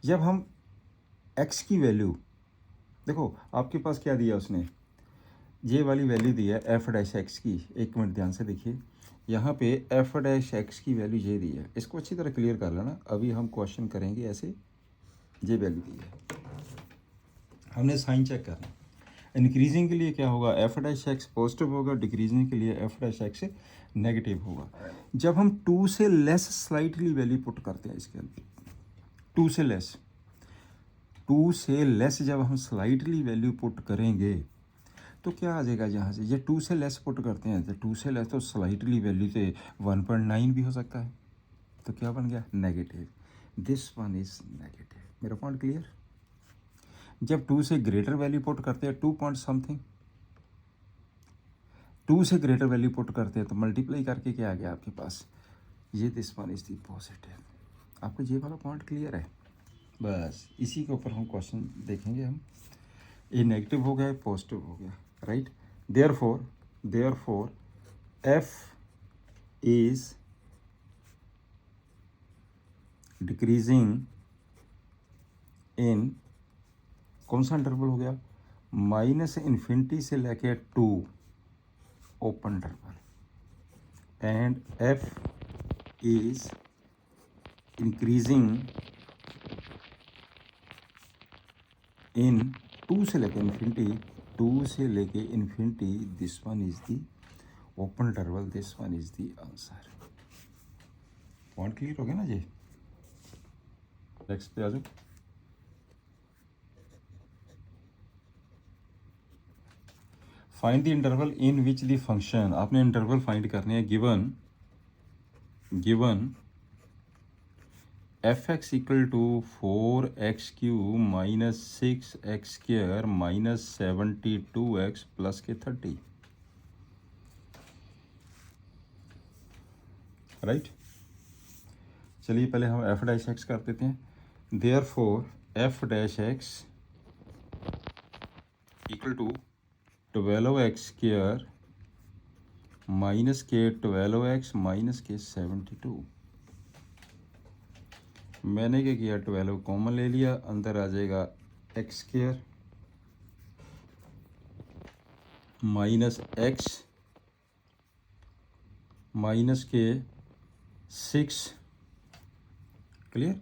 जब हम एक्स की वैल्यू देखो, आपके पास क्या दिया उसने, ये वाली वैल्यू दी है एफ डैश एक्स की। एक मिनट ध्यान से देखिए, यहाँ पे एफ डैश एक्स की वैल्यू ये दी है, इसको अच्छी तरह क्लियर कर लेना। अभी हम क्वेश्चन करेंगे ऐसे, ये वैल्यू दी है, हमने साइन चेक करना। इंक्रीजिंग के लिए क्या होगा, एफ डैश एक्स पॉजिटिव होगा, डिक्रीजिंग के लिए एफ डैश एक्स नेगेटिव होगा। जब हम 2 से लेस स्लाइटली वैल्यू पुट करते हैं इसके अंदर, 2 से लेस, 2 से लेस जब हम स्लाइटली वैल्यू पुट करेंगे तो क्या आ जाएगा, यहाँ से ये 2 से लेस पुट करते हैं, तो 2 से लेस तो स्लाइटली वैल्यू से 1.9 भी हो सकता है, तो क्या बन गया negative. This one is negative. मेरा पॉइंट क्लियर। जब 2 से ग्रेटर वैल्यू पुट करते हैं 2 पॉइंट समथिंग, 2 से ग्रेटर वैल्यू पुट करते हैं तो मल्टीप्लाई करके क्या आ गया आपके पास, ये this one is the positive. आपको ये वाला पॉइंट क्लियर है, बस इसी के ऊपर हम क्वेश्चन देखेंगे हम। ये नेगेटिव हो गया, पॉजिटिव हो गया, right. Therefore F is decreasing इन, कौन सा इंटरवल हो गया, -∞ से लेके 2 open interval, and F is increasing इन 2 से लेके इन्फिनिटी, 2 से लेके infinity, this one is the open interval, this one is the answer. Point clear हो गया ना जी। नेक्स्ट पे आ जाओ। Find the interval in which the function, आपने इंटरवल फाइंड करने हैं given fx equal to 4x³ minus 6x² minus 72x plus के 30, राइट। चलिए पहले हम f डैश एक्स कर देते हैं। Therefore f dash x equal to 12x² minus के 12x माइनस के 72। मैंने क्या किया, 12 कॉमन ले लिया, अंदर आ जाएगा x² माइनस x माइनस के 6, clear.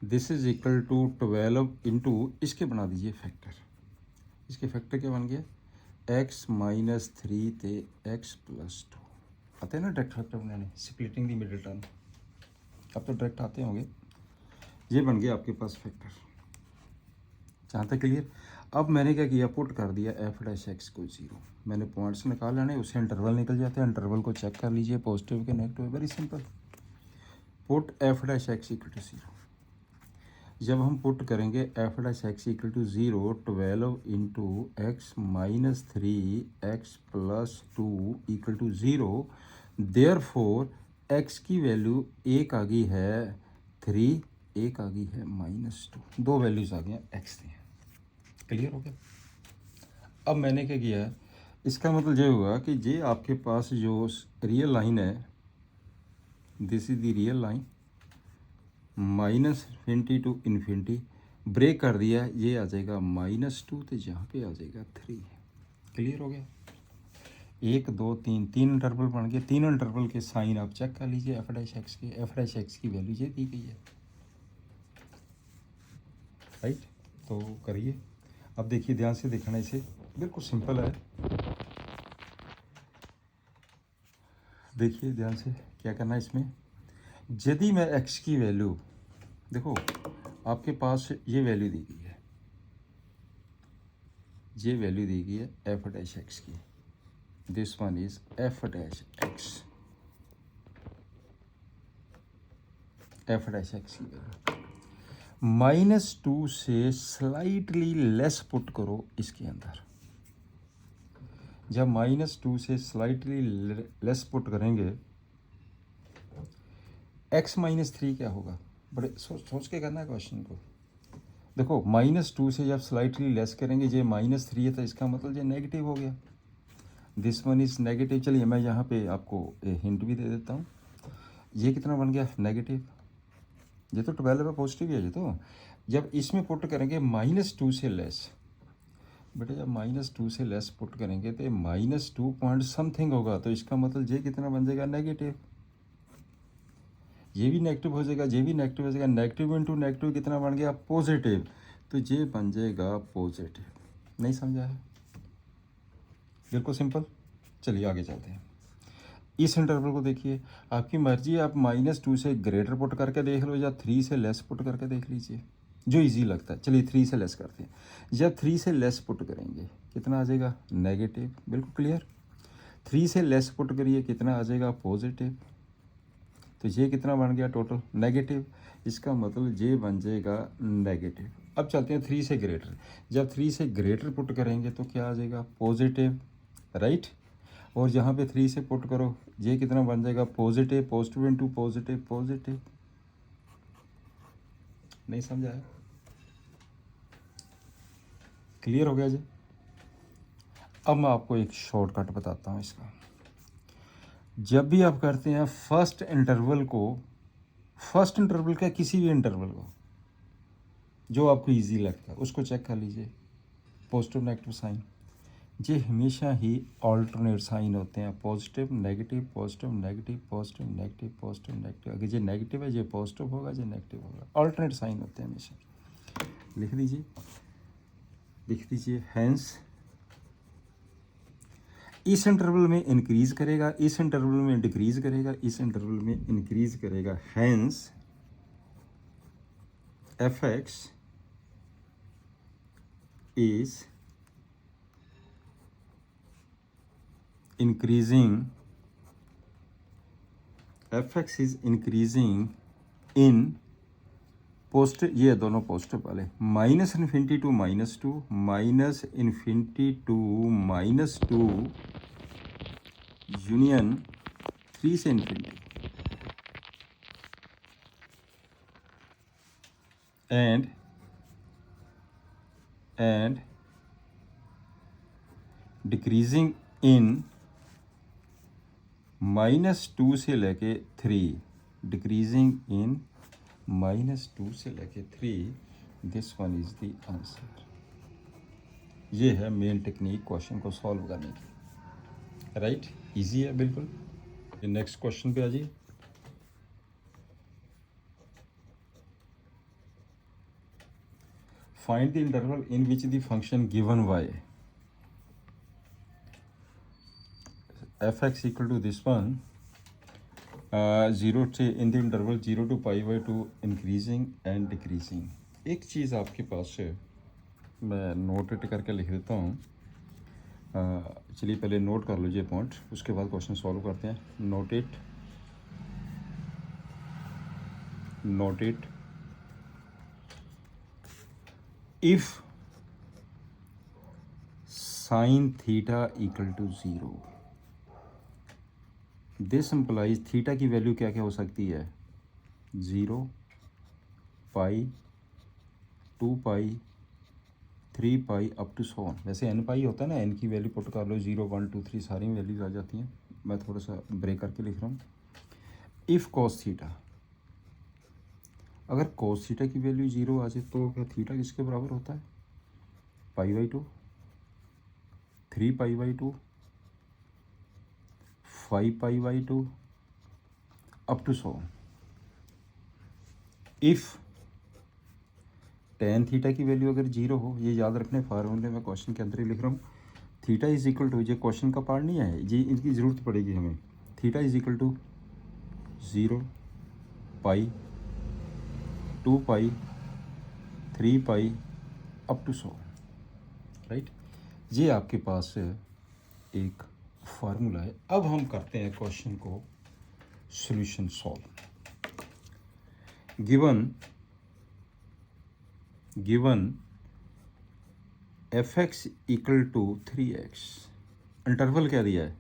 This is equal to 12 into, इसके बना दीजिए फैक्टर, इसके फैक्टर क्या बन गया, x माइनस 3 थे x प्लस 2, आते हैं ना डायरेक्ट फैक्टर बनाने, स्प्लिटिंग दी मिडिल टर्म, अब तो डायरेक्ट आते होंगे। ये बन गया आपके पास फैक्टर, जहाँ तक क्लियर। अब मैंने क्या किया, पुट कर दिया f डैश एक्स को 0, मैंने पॉइंट्स निकाल लेने, उससे इंटरवल निकल जाते हैं, इंटरवल को चेक कर लीजिए पॉजिटिव के negative, very simple. Put f dash x equal to 0, जब हम पुट करेंगे f dash x equal to 0, 12 into x minus 3x plus 2 equal to 0, therefore x की वैल्यू एक आ गई है 3, एक आ गई है -2, दो वैल्यूज आ गई x दी, क्लियर हो गया। अब मैंने क्या किया है, इसका मतलब ये हुआ कि ये आपके पास जो रियल लाइन है, this is the real line, -∞ to infinity, break कर दिया, ये आ जाएगा -2, तो यहाँ पे आ जाएगा 3, क्लियर हो गया। 1 2 3 तीन इंटरवल बन गए, तीनों इंटरवल के साइन आप चेक कर लीजिए f डैश एक्स के, f डैश एक्स की वैल्यू ये दी गई है, राइट। तो करिए, अब देखिए ध्यान से देखना, इसे बिल्कुल सिंपल है, देखिए ध्यान से क्या करना है इसमें। यदि मैं x की वैल्यू, देखो आपके पास ये वैल्यू दी गई है, ये वैल्यू दी गई है f डैश एक्स की, this one is f dash x, f dash x की वैल्यू -2 से स्लाइटली लेस पुट करो इसके अंदर, जब -2 से स्लाइटली लेस पुट करेंगे, x -3 क्या होगा, बड़े सोच के करना है क्वेश्चन को। देखो -2 से जब स्लाइटली लेस करेंगे, ये -3 है, तो इसका मतलब ये नेगेटिव हो गया, दिस वन इज नेगेटिव। चलिए मैं यहाँ पे आपको हिंट भी दे देता हूँ, ये कितना बन गया, नेगेटिव, ये तो 12 है, पॉजिटिव है ये तो। जब इसमें पुट करेंगे -2 से लेस, बेटे जब -2 से लेस पुट करेंगे तो -2 पॉइंट समथिंग होगा, तो इसका मतलब ये कितना बन जाएगा, नेगेटिव, ये भी नेगेटिव हो जाएगा, ये भी नेगेटिव हो जाएगा, नेगेटिव इंटू नेगेटिव कितना बन गया, पॉजिटिव, तो ये बन जाएगा पॉजिटिव। नहीं समझा है, बिल्कुल सिंपल। चलिए आगे चलते हैं, इस इंटरवल को देखिए, आपकी मर्जी है, आप -2 से ग्रेटर पुट करके देख लो या 3 से लेस पुट करके देख लीजिए, जो इजी लगता है। चलिए 3 से लेस करते हैं, जब 3 से लेस पुट करेंगे कितना आ जाएगा, नेगेटिव, बिल्कुल क्लियर। 3 से लेस पुट करिए, कितना आ जाएगा, पॉजिटिव, तो ये कितना बन गया टोटल, नेगेटिव, इसका मतलब ये बन जाएगा नेगेटिव। अब चलते हैं 3 से ग्रेटर, जब 3 से ग्रेटर पुट करेंगे तो क्या आ जाएगा, पॉजिटिव, राइट। और यहाँ पे 3 से पुट करो, ये कितना बन जाएगा, positive, positive into positive, positive. नहीं समझा है, क्लियर हो गया जी। अब मैं आपको एक शॉर्टकट बताता हूँ इसका। जब भी आप करते हैं फर्स्ट इंटरवल का किसी भी इंटरवल को जो आपको इजी लगता है उसको चेक कर लीजिए, पॉजिटिव नेगेटिव साइन। ये हमेशा ही ऑल्टरनेट साइन होते हैं, positive negative positive negative positive negative positive negative. अगर ये नेगेटिव है ये पॉजिटिव होगा, ये नेगेटिव होगा, ऑल्टरनेट साइन होते हैं हमेशा। लिख दीजिए हैंस इस इंटरवल में इंक्रीज करेगा, इस इंटरवल में डिक्रीज करेगा, इस इंटरवल में इंक्रीज करेगा। Hence f x is increasing, f x is increasing in positive, ये दोनों पॉजिटिव वाले, minus infinity to -2, minus infinity to -2 union 3 से इन्फिनिटी, एंड डिक्रीजिंग इन -2 से लेके 3, डिक्रीजिंग इन -2 से लेके 3, this one is the answer. ये है मेन टेक्निक क्वेश्चन को सॉल्व करने की, राइट। इजी है बिल्कुल। नेक्स्ट क्वेश्चन पे आ जाइए। Find the interval in which the function given y F x equal to this one 0 से in the interval 0 to π/2 increasing and decreasing. एक चीज़ आपके पास है, मैं नोट इट करके लिख देता हूँ। चलिए पहले नोट कर लीजिए पॉइंट, उसके बाद क्वेश्चन सॉल्व करते हैं। Note it if sine theta equal to 0, this implies theta की वैल्यू क्या क्या हो सकती है, 0, pi, 2 pi, 3 pi up to so on. वैसे n पाई होता है ना, n की वैल्यू पुट कर लो, 0 1 2 3 सारी वैल्यूज आ जाती हैं। मैं थोड़ा सा ब्रेक करके लिख रहा हूँ। इफ़ कॉस थीटा, अगर कॉस थीटा की वैल्यू 0 आ जाए तो क्या थीटा किसके बराबर होता है, π/2, 3 π/2, 5 π/2 up to so on. If ten theta की वैल्यू अगर 0 हो, ये याद रखने फार्मूले में क्वेश्चन के अंदर ही लिख रहा हूँ। थीटा इज इक्वल टू, ये क्वेश्चन का पार्ट नहीं है, ये इनकी ज़रूरत पड़ेगी हमें। Theta is equal to 0, pi, 2 pi, 3 pi up to so, right. ये आपके पास एक फार्मूला है। अब हम करते हैं क्वेश्चन को solution solve. Given F x equal to 3x, interval क्या दिया है,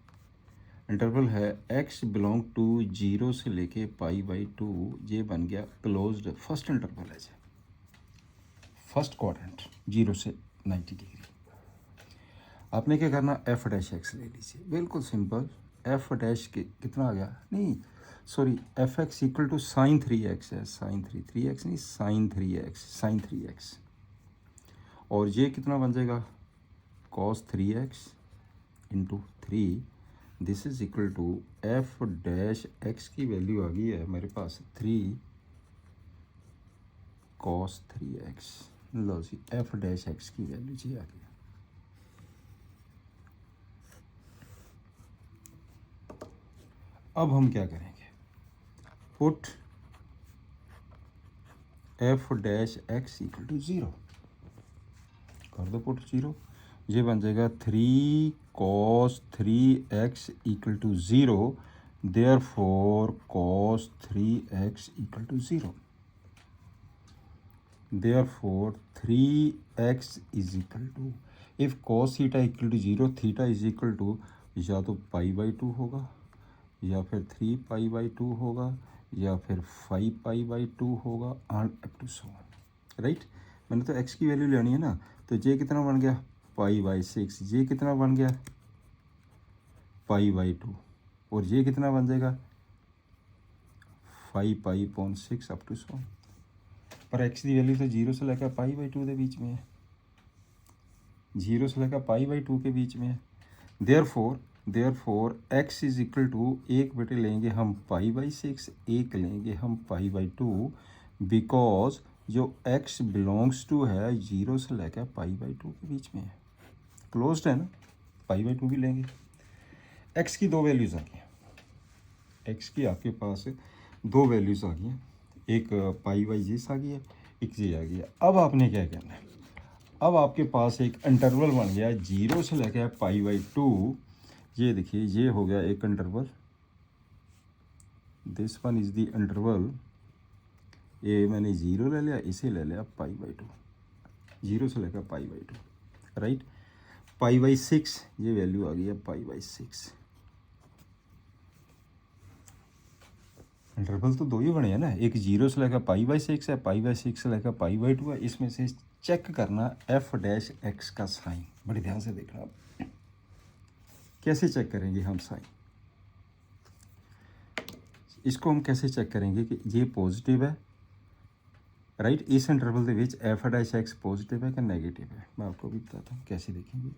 इंटरवल है x बिलोंग टू 0 से लेके π/2, ये बन गया क्लोज्ड फर्स्ट इंटरवल है, फर्स्ट क्वाड्रेंट 0 से 90 डिग्री। आपने क्या करना, एफ डैश एक्स ले लीजिए, बिल्कुल सिंपल। एफ डैश के कितना आ गया, नहीं sorry, f x equal to sine 3x है, साइन 3x नहीं, साइन 3x, और ये कितना बन जाएगा, cos 3x into 3, this is equal to f dash x की वैल्यू आ गई है मेरे पास 3 कॉस 3x। लो जी, एफ डैश एक्स की वैल्यू जी आ गई। अब हम क्या करेंगे, put F dash x equal to 0 कर दो, पुट 0, ये बन जाएगा 3 cos 3x equal to 0, therefore cos 3x equal to 0, therefore 3x is equal to, if cos theta equal to 0, theta is equal to या तो π/2 होगा, या फिर 3 π/2 होगा, या फिर 5 π/2 होगा, and up to so, right. मैंने तो x की वैल्यू लेनी है ना, तो j कितना बन गया π/6, j कितना बन गया π/2, और j कितना बन जाएगा 5π/6 अप टू सो। पर x की वैल्यू तो 0 से लेकर π/2 के बीच में है, 0 से लेकर π/2 के बीच में है। Therefore x is equal to, एक बेटे लेंगे हम π/6, एक लेंगे हम π/2, बिकॉज जो x बिलोंग्स टू है 0 से लेकर π/2 के बीच में है, क्लोज्ड है ना, π/2 भी लेंगे। x की दो वैल्यूज़ आ गई, x की आपके पास दो वैल्यूज़ आ गई हैं, एक π/6 आ गई है, एक j आ गई है। अब आपने क्या करना है, अब आपके पास एक इंटरवल बन गया 0 से लेकर π/2, ये देखिए ये हो गया एक interval, this one is the interval, ये मैंने 0 ले लिया, इसे ले लिया π/2, 0 से लेकर π/2, राइट। π/6 ये वैल्यू आ गई है π/6। इंटरवल तो दो ही बने हैं ना, एक 0 से लेकर π/6 है, π/6 से लेकर π/2 है। इसमें से चेक करना f' का साइन, बड़े ध्यान से देखना। आप कैसे चेक करेंगे हम साइन, इसको हम कैसे चेक करेंगे कि ये पॉजिटिव है, राइट। इस इंटरवल के विच f' पॉजिटिव है कि नेगेटिव है, मैं आपको भी बताता हूँ कैसे देखेंगे।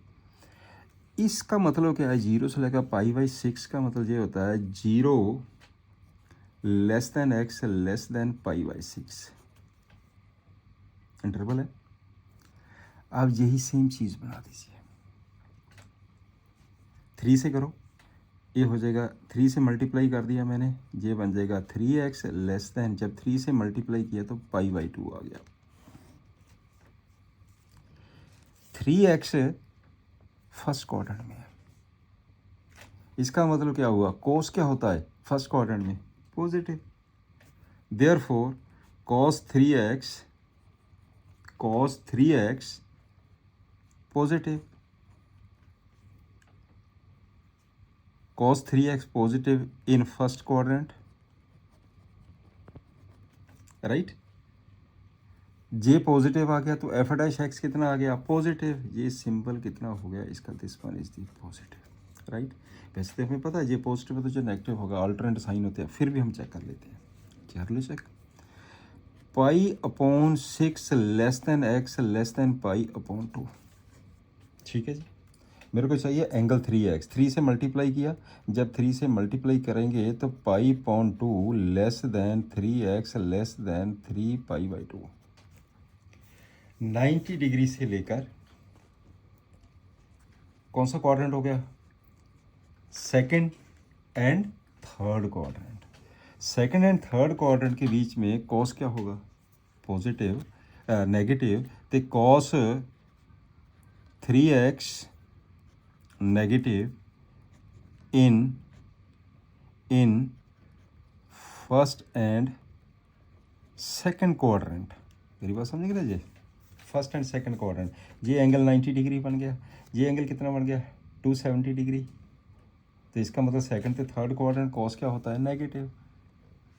इसका मतलब क्या है, 0 से लेकर π/6 का मतलब ये होता है 0 less than x less than π/6 interval है। आप यही सेम चीज़ बना दीजिए, 3 से करो, ये हो जाएगा 3 से मल्टीप्लाई कर दिया मैंने, ये बन जाएगा 3x लेस देन, जब 3 से मल्टीप्लाई किया तो π/2 आ गया। 3x फर्स्ट क्वाड्रेंट में है, इसका मतलब क्या हुआ, कोस क्या होता है फर्स्ट क्वाड्रेंट में, positive. Therefore cos 3x positive, cos 3x positive in first quadrant, right. जे पॉजिटिव आ गया तो f' कितना आ गया पॉजिटिव, ये सिंबल कितना हो गया इसका, this one is the positive, right. वैसे तो हमें पता है ये पॉजिटिव है तो जो नेगेटिव होगा अल्टरनेट साइन होते हैं, फिर भी हम चेक कर लेते हैं, कर लो check. π/6 less than x less than π/2, ठीक है जी। मेरे को चाहिए एंगल 3x, 3 से मल्टीप्लाई किया, जब 3 से मल्टीप्लाई करेंगे तो π/2 less than 3x less than 3π/2, 90 degree से लेकर कौन सा क्वाड्रेंट हो गया, second and third quadrant. Second and third quadrant के बीच में कॉस क्या होगा पॉजिटिव, नेगेटिव, तो cos 3x negative in first and second quadrant, मेरी बात समझ गए जी, फर्स्ट एंड सेकंड क्वाड्रेंट। ये एंगल 90 डिग्री बन गया, ये एंगल कितना बन गया 270 डिग्री, तो इसका मतलब सेकंड से थर्ड क्वाड्रेंट कॉस क्या होता है नेगेटिव,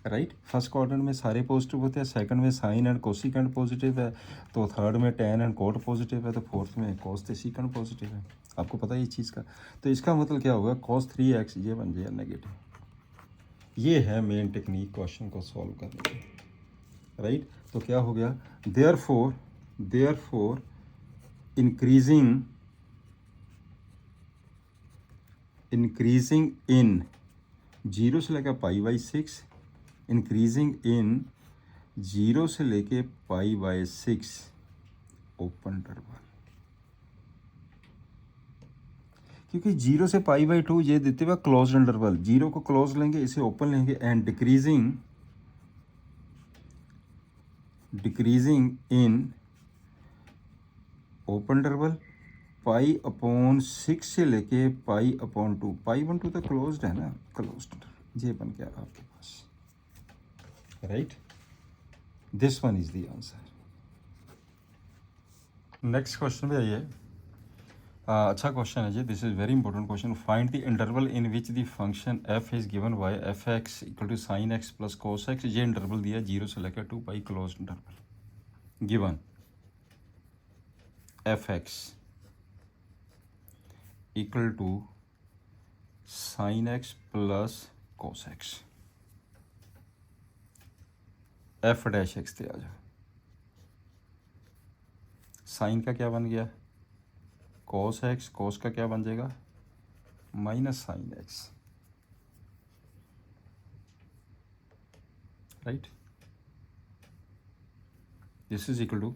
राइट। फर्स्ट क्वाड्रेंट में सारे पॉजिटिव होते हैं, सेकंड में साइन एंड कोसिकेंट पॉजिटिव है, तो थर्ड में टेन एंड कोट पॉजिटिव है, तो फोर्थ में कॉस ते सीकेंट पॉजिटिव है, आपको पता है ये चीज़ का। तो इसका मतलब क्या होगा cos 3x ये बन जाएगा नेगेटिव। ये है मेन टेक्निक क्वेश्चन को सॉल्व करने की, राइट। तो क्या हो गया, देयरफॉर इंक्रीजिंग इन 0 से लेकर π/6, इंक्रीजिंग इन 0 से लेके π/6 ओपन इंटरवल, क्योंकि 0 से π/2 ये देते हुए क्लोज इंटरवल, 0 को क्लोज लेंगे इसे ओपन लेंगे, and decreasing in open interval π/6 से लेके π/2, π/2 तो क्लोज्ड है ना, क्लोज्ड इंटरवल ये बन गया आपके पास, right. This one is the answer. Next question पे आइए। अच्छा क्वेश्चन है जी, this is very important question. Find the interval in which the function f is given by f(x) equal to sin x plus cos x। ये interval दिया 0 से लेकर 2π, close interval given. F x equal to sine x plus cos x. F dash x पे आ जाओ। Sign का क्या बन गया, कॉस एक्स, कॉस का क्या बन जाएगा, minus sine x, right. This is equal to,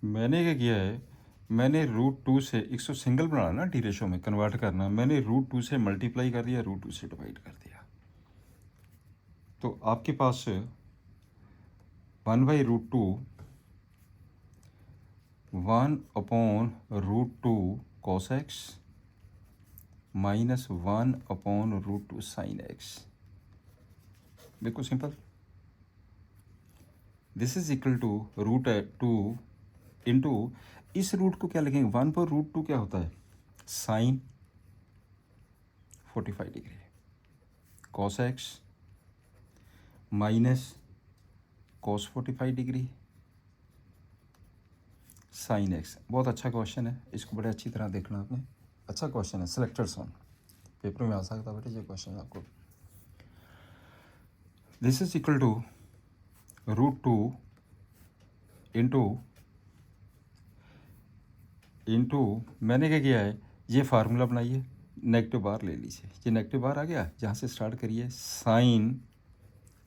मैंने क्या किया है, मैंने √2 से, 100 सिंगल बनाना ना, टी रेशो में कन्वर्ट करना, मैंने √2 से मल्टीप्लाई कर दिया, √2 से डिवाइड कर दिया। तो आपके पास 1/√2 1/√2 cos x minus 1/√2 sine x. बिल्कुल simple. This is equal to √2 into, इस रूट को क्या लिखेंगे, 1/√2 क्या होता है, sine 45 degree, cos x minus cos 45 degree sine x. बहुत अच्छा क्वेश्चन है, इसको बड़े अच्छी तरह देखना आपने, अच्छा क्वेश्चन है, सिलेक्टेड सन, पेपर में आ सकता बेटे ये क्वेश्चन आपको। This is equal to √2 into मैंने क्या किया है, ये फार्मूला बनाइए, नेगेटिव बार ले लीजिए, ये नेगेटिव बार आ गया, जहाँ से स्टार्ट करिए, sine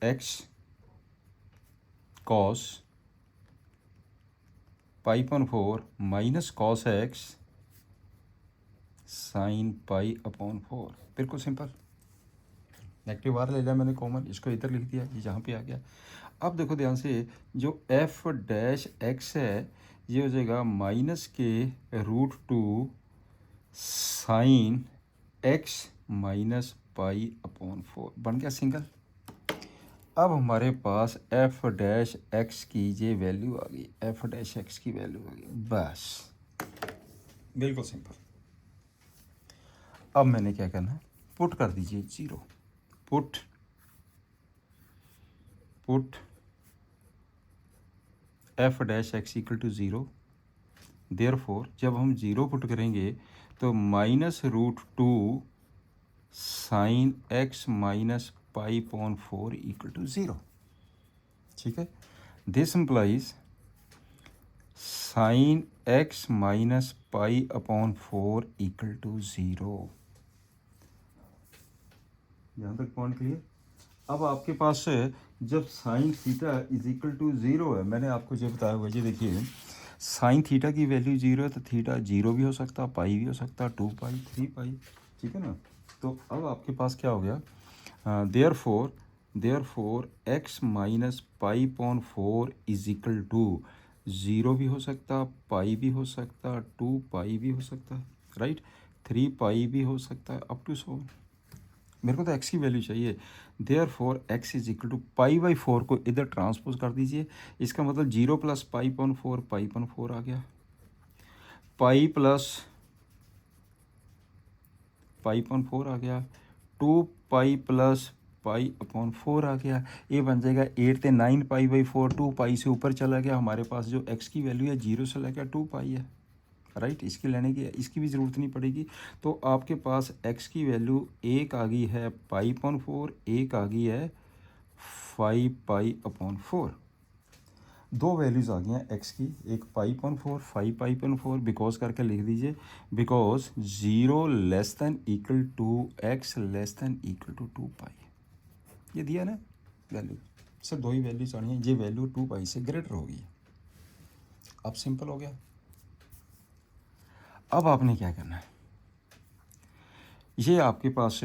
x cos π/4 minus cos x sine π/4। बिल्कुल सिंपल, नेगेटिव बार ले लिया मैंने कॉमन, इसको इधर लिख दिया, ये जहाँ पे आ गया। अब देखो ध्यान से, जो एफ डैश एक्स है ये हो जाएगा माइनस के √2 साइन एक्स माइनस π/4, बन गया सिंगल। अब हमारे पास एफ डैश एक्स की ये वैल्यू आ गई, एफ डैश एक्स की वैल्यू आ गई, बस बिल्कुल सिंपल। अब मैंने क्या करना है, पुट कर दीजिए 0, put F dash x equal to 0। Therefore जब हम 0 पुट करेंगे तो -√2 sine x minus π/4 equal to 0, ठीक है। This implies sine x minus π/4 equal to 0। यहाँ तक पॉइंट क्लियर। अब आपके पास जब sine theta is equal to 0 है, मैंने आपको जो बताया हुआ, ये देखिए साइन थीटा की वैल्यू 0 है तो थीटा 0 भी हो सकता, पाई भी हो सकता, 2π 3π, ठीक है ना। तो अब आपके पास क्या हो गया, therefore x minus π/4 is equal to 0 भी हो सकता, पाई भी हो सकता, 2π भी हो सकता, राइट, 3π भी हो सकता, अप टू सो। मेरे को तो एक्स की वैल्यू चाहिए, therefore x is equal to π/4 को इधर ट्रांसपोज कर दीजिए, इसका मतलब 0 + π/4 π/4 आ गया, पाई प्लस π/4 आ गया, 2π प्लस π/4 आ गया, ये बन जाएगा 8 × 9 π/4, 2π से ऊपर चला गया, हमारे पास जो एक्स की वैल्यू है 0 से लेकर 2π है, राइट। इसकी लेने की, इसकी भी ज़रूरत नहीं पड़ेगी। तो आपके पास x की वैल्यू एक आ गई है π/4, एक आ गई है 5π/4, दो वैल्यूज़ आ गई हैं x की, एक π/4 5π/4, बिकॉज करके लिख दीजिए, because 0 less than equal to x less than equal to 2π, ये दिया ना वैल्यू, सिर्फ दो ही वैल्यूज आनी है, ये वैल्यू 2π से ग्रेटर होगी। अब सिंपल हो गया। अब आपने क्या करना है, ये आपके पास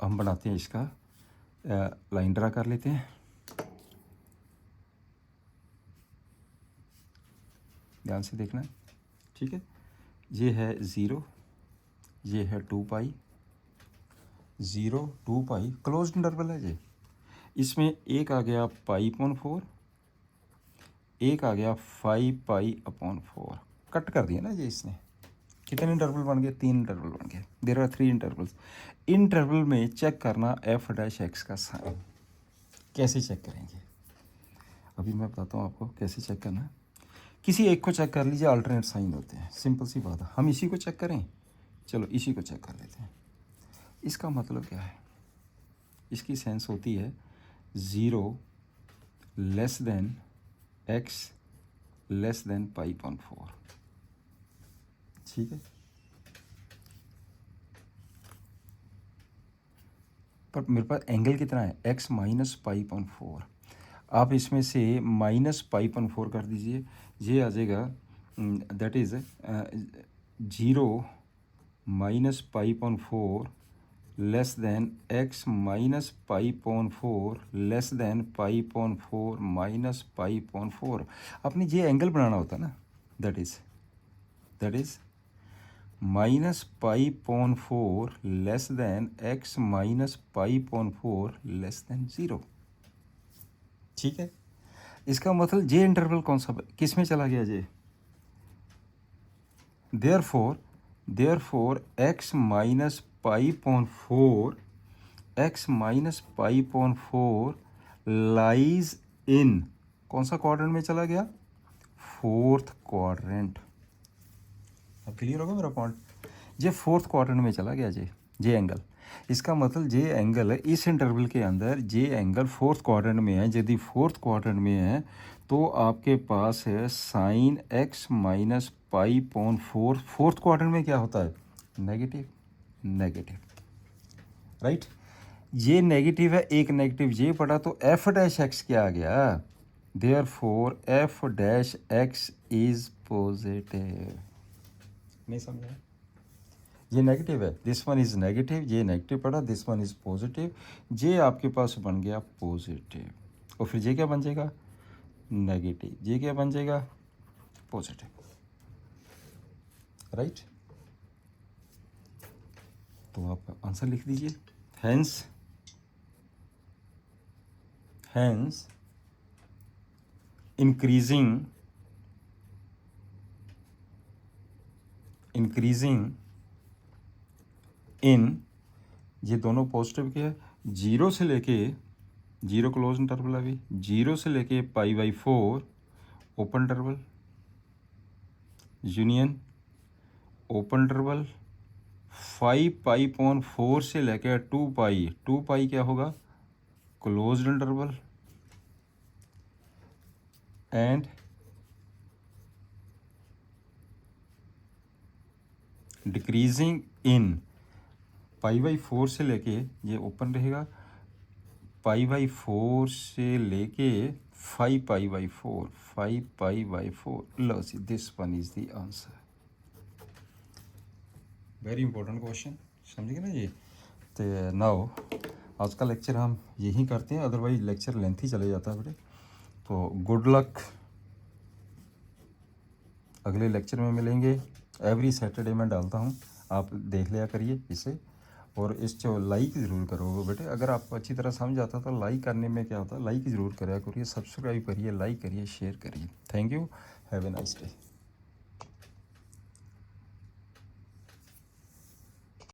हम बनाते हैं, इसका लाइन ड्रा कर लेते हैं, ध्यान से देखना, ठीक है। ये है 0, ये है 2π, 0 2π क्लोज इंटरवल है ये, इसमें एक आ गया π/4, एक आ गया 5π/4, कट कर दिया ना ये इसने, कितने इंटरवल बन गए, 3 इंटरवल बन गए, देयर आर 3 इंटरवल्स। इंटरवल में चेक करना एफ डैश एक्स का साइन, कैसे चेक करेंगे, अभी मैं बताता हूँ आपको कैसे चेक करना है। किसी एक को चेक कर लीजिए, अल्टरनेट साइन होते हैं, सिंपल सी बात है। हम इसी को चेक करें, चलो इसी को चेक कर लेते हैं। इसका मतलब क्या है, इसकी सेंस होती है 0 less than x less than π/4, ठीक है। पर मेरे पास एंगल कितना है, x माइनस π/4। आप इसमें से माइनस π/4 कर दीजिए, ये आ जाएगा that is 0 minus π/4 less than x minus π/4 less than π/4 minus π/4। अपनी ये एंगल बनाना होता है ना, that is minus π/4 less than x minus π/4 less than 0, ठीक है। इसका मतलब ये इंटरवल कौन सा किस में चला गया ये, therefore x minus π/4 lies in कौन सा क्वाड्रेंट में चला गया, 4th क्वाड्रेंट। अब क्लियर होगा मेरा पॉइंट, ये 4th क्वाड्रेंट में चला गया जे एंगल। इसका मतलब जे एंगल है इस इंटरवल के अंदर, जे एंगल 4th क्वाड्रेंट में है। यदि 4th क्वाड्रेंट में है तो आपके पास है sign x minus π/4। 4th quadrant में क्या होता है, नेगेटिव, राइट। ये नेगेटिव है, एक नेगेटिव ये पड़ा, तो f डैश x क्या आ गया, therefore f dash x is positive. नहीं समझा, ये नेगेटिव है, दिस वन इज़ नेगेटिव, ये नेगेटिव पड़ा, दिस वन इज़ पॉजिटिव, ये आपके पास बन गया पॉजिटिव। और फिर ये क्या बन जाएगा, नेगेटिव, ये क्या बन जाएगा, पॉजिटिव, राइट। तो आप आंसर लिख दीजिए, हेंस इंक्रीजिंग इन, ये दोनों पॉजिटिव के है, 0 से लेके 0 क्लोज इंटरवल, अभी 0 से लेके π/4 open interval, union open interval, 5π/4 से लेके 2π क्या होगा, closed interval, and decreasing in π/4 से लेके, ये ओपन रहेगा, π/4 से लेके 5π/4 लो सी, this one is the answer. Very important question, समझ गए ना जी। तो नाउ आज का लेक्चर हम यहीं करते हैं, अदरवाइज लेक्चर लेंथी चले जाता है बेटे। तो गुड लक, अगले लेक्चर में मिलेंगे। एवरी सैटरडे मैं डालता हूँ, आप देख लिया करिए इसे, और इस जो लाइक ज़रूर करोगे बेटे। अगर आपको अच्छी तरह समझ आता तो लाइक करने में क्या होता है, लाइक ज़रूर करा करिए, सब्सक्राइब करिए, लाइक करिए, शेयर करिए। Thank you, have a nice day.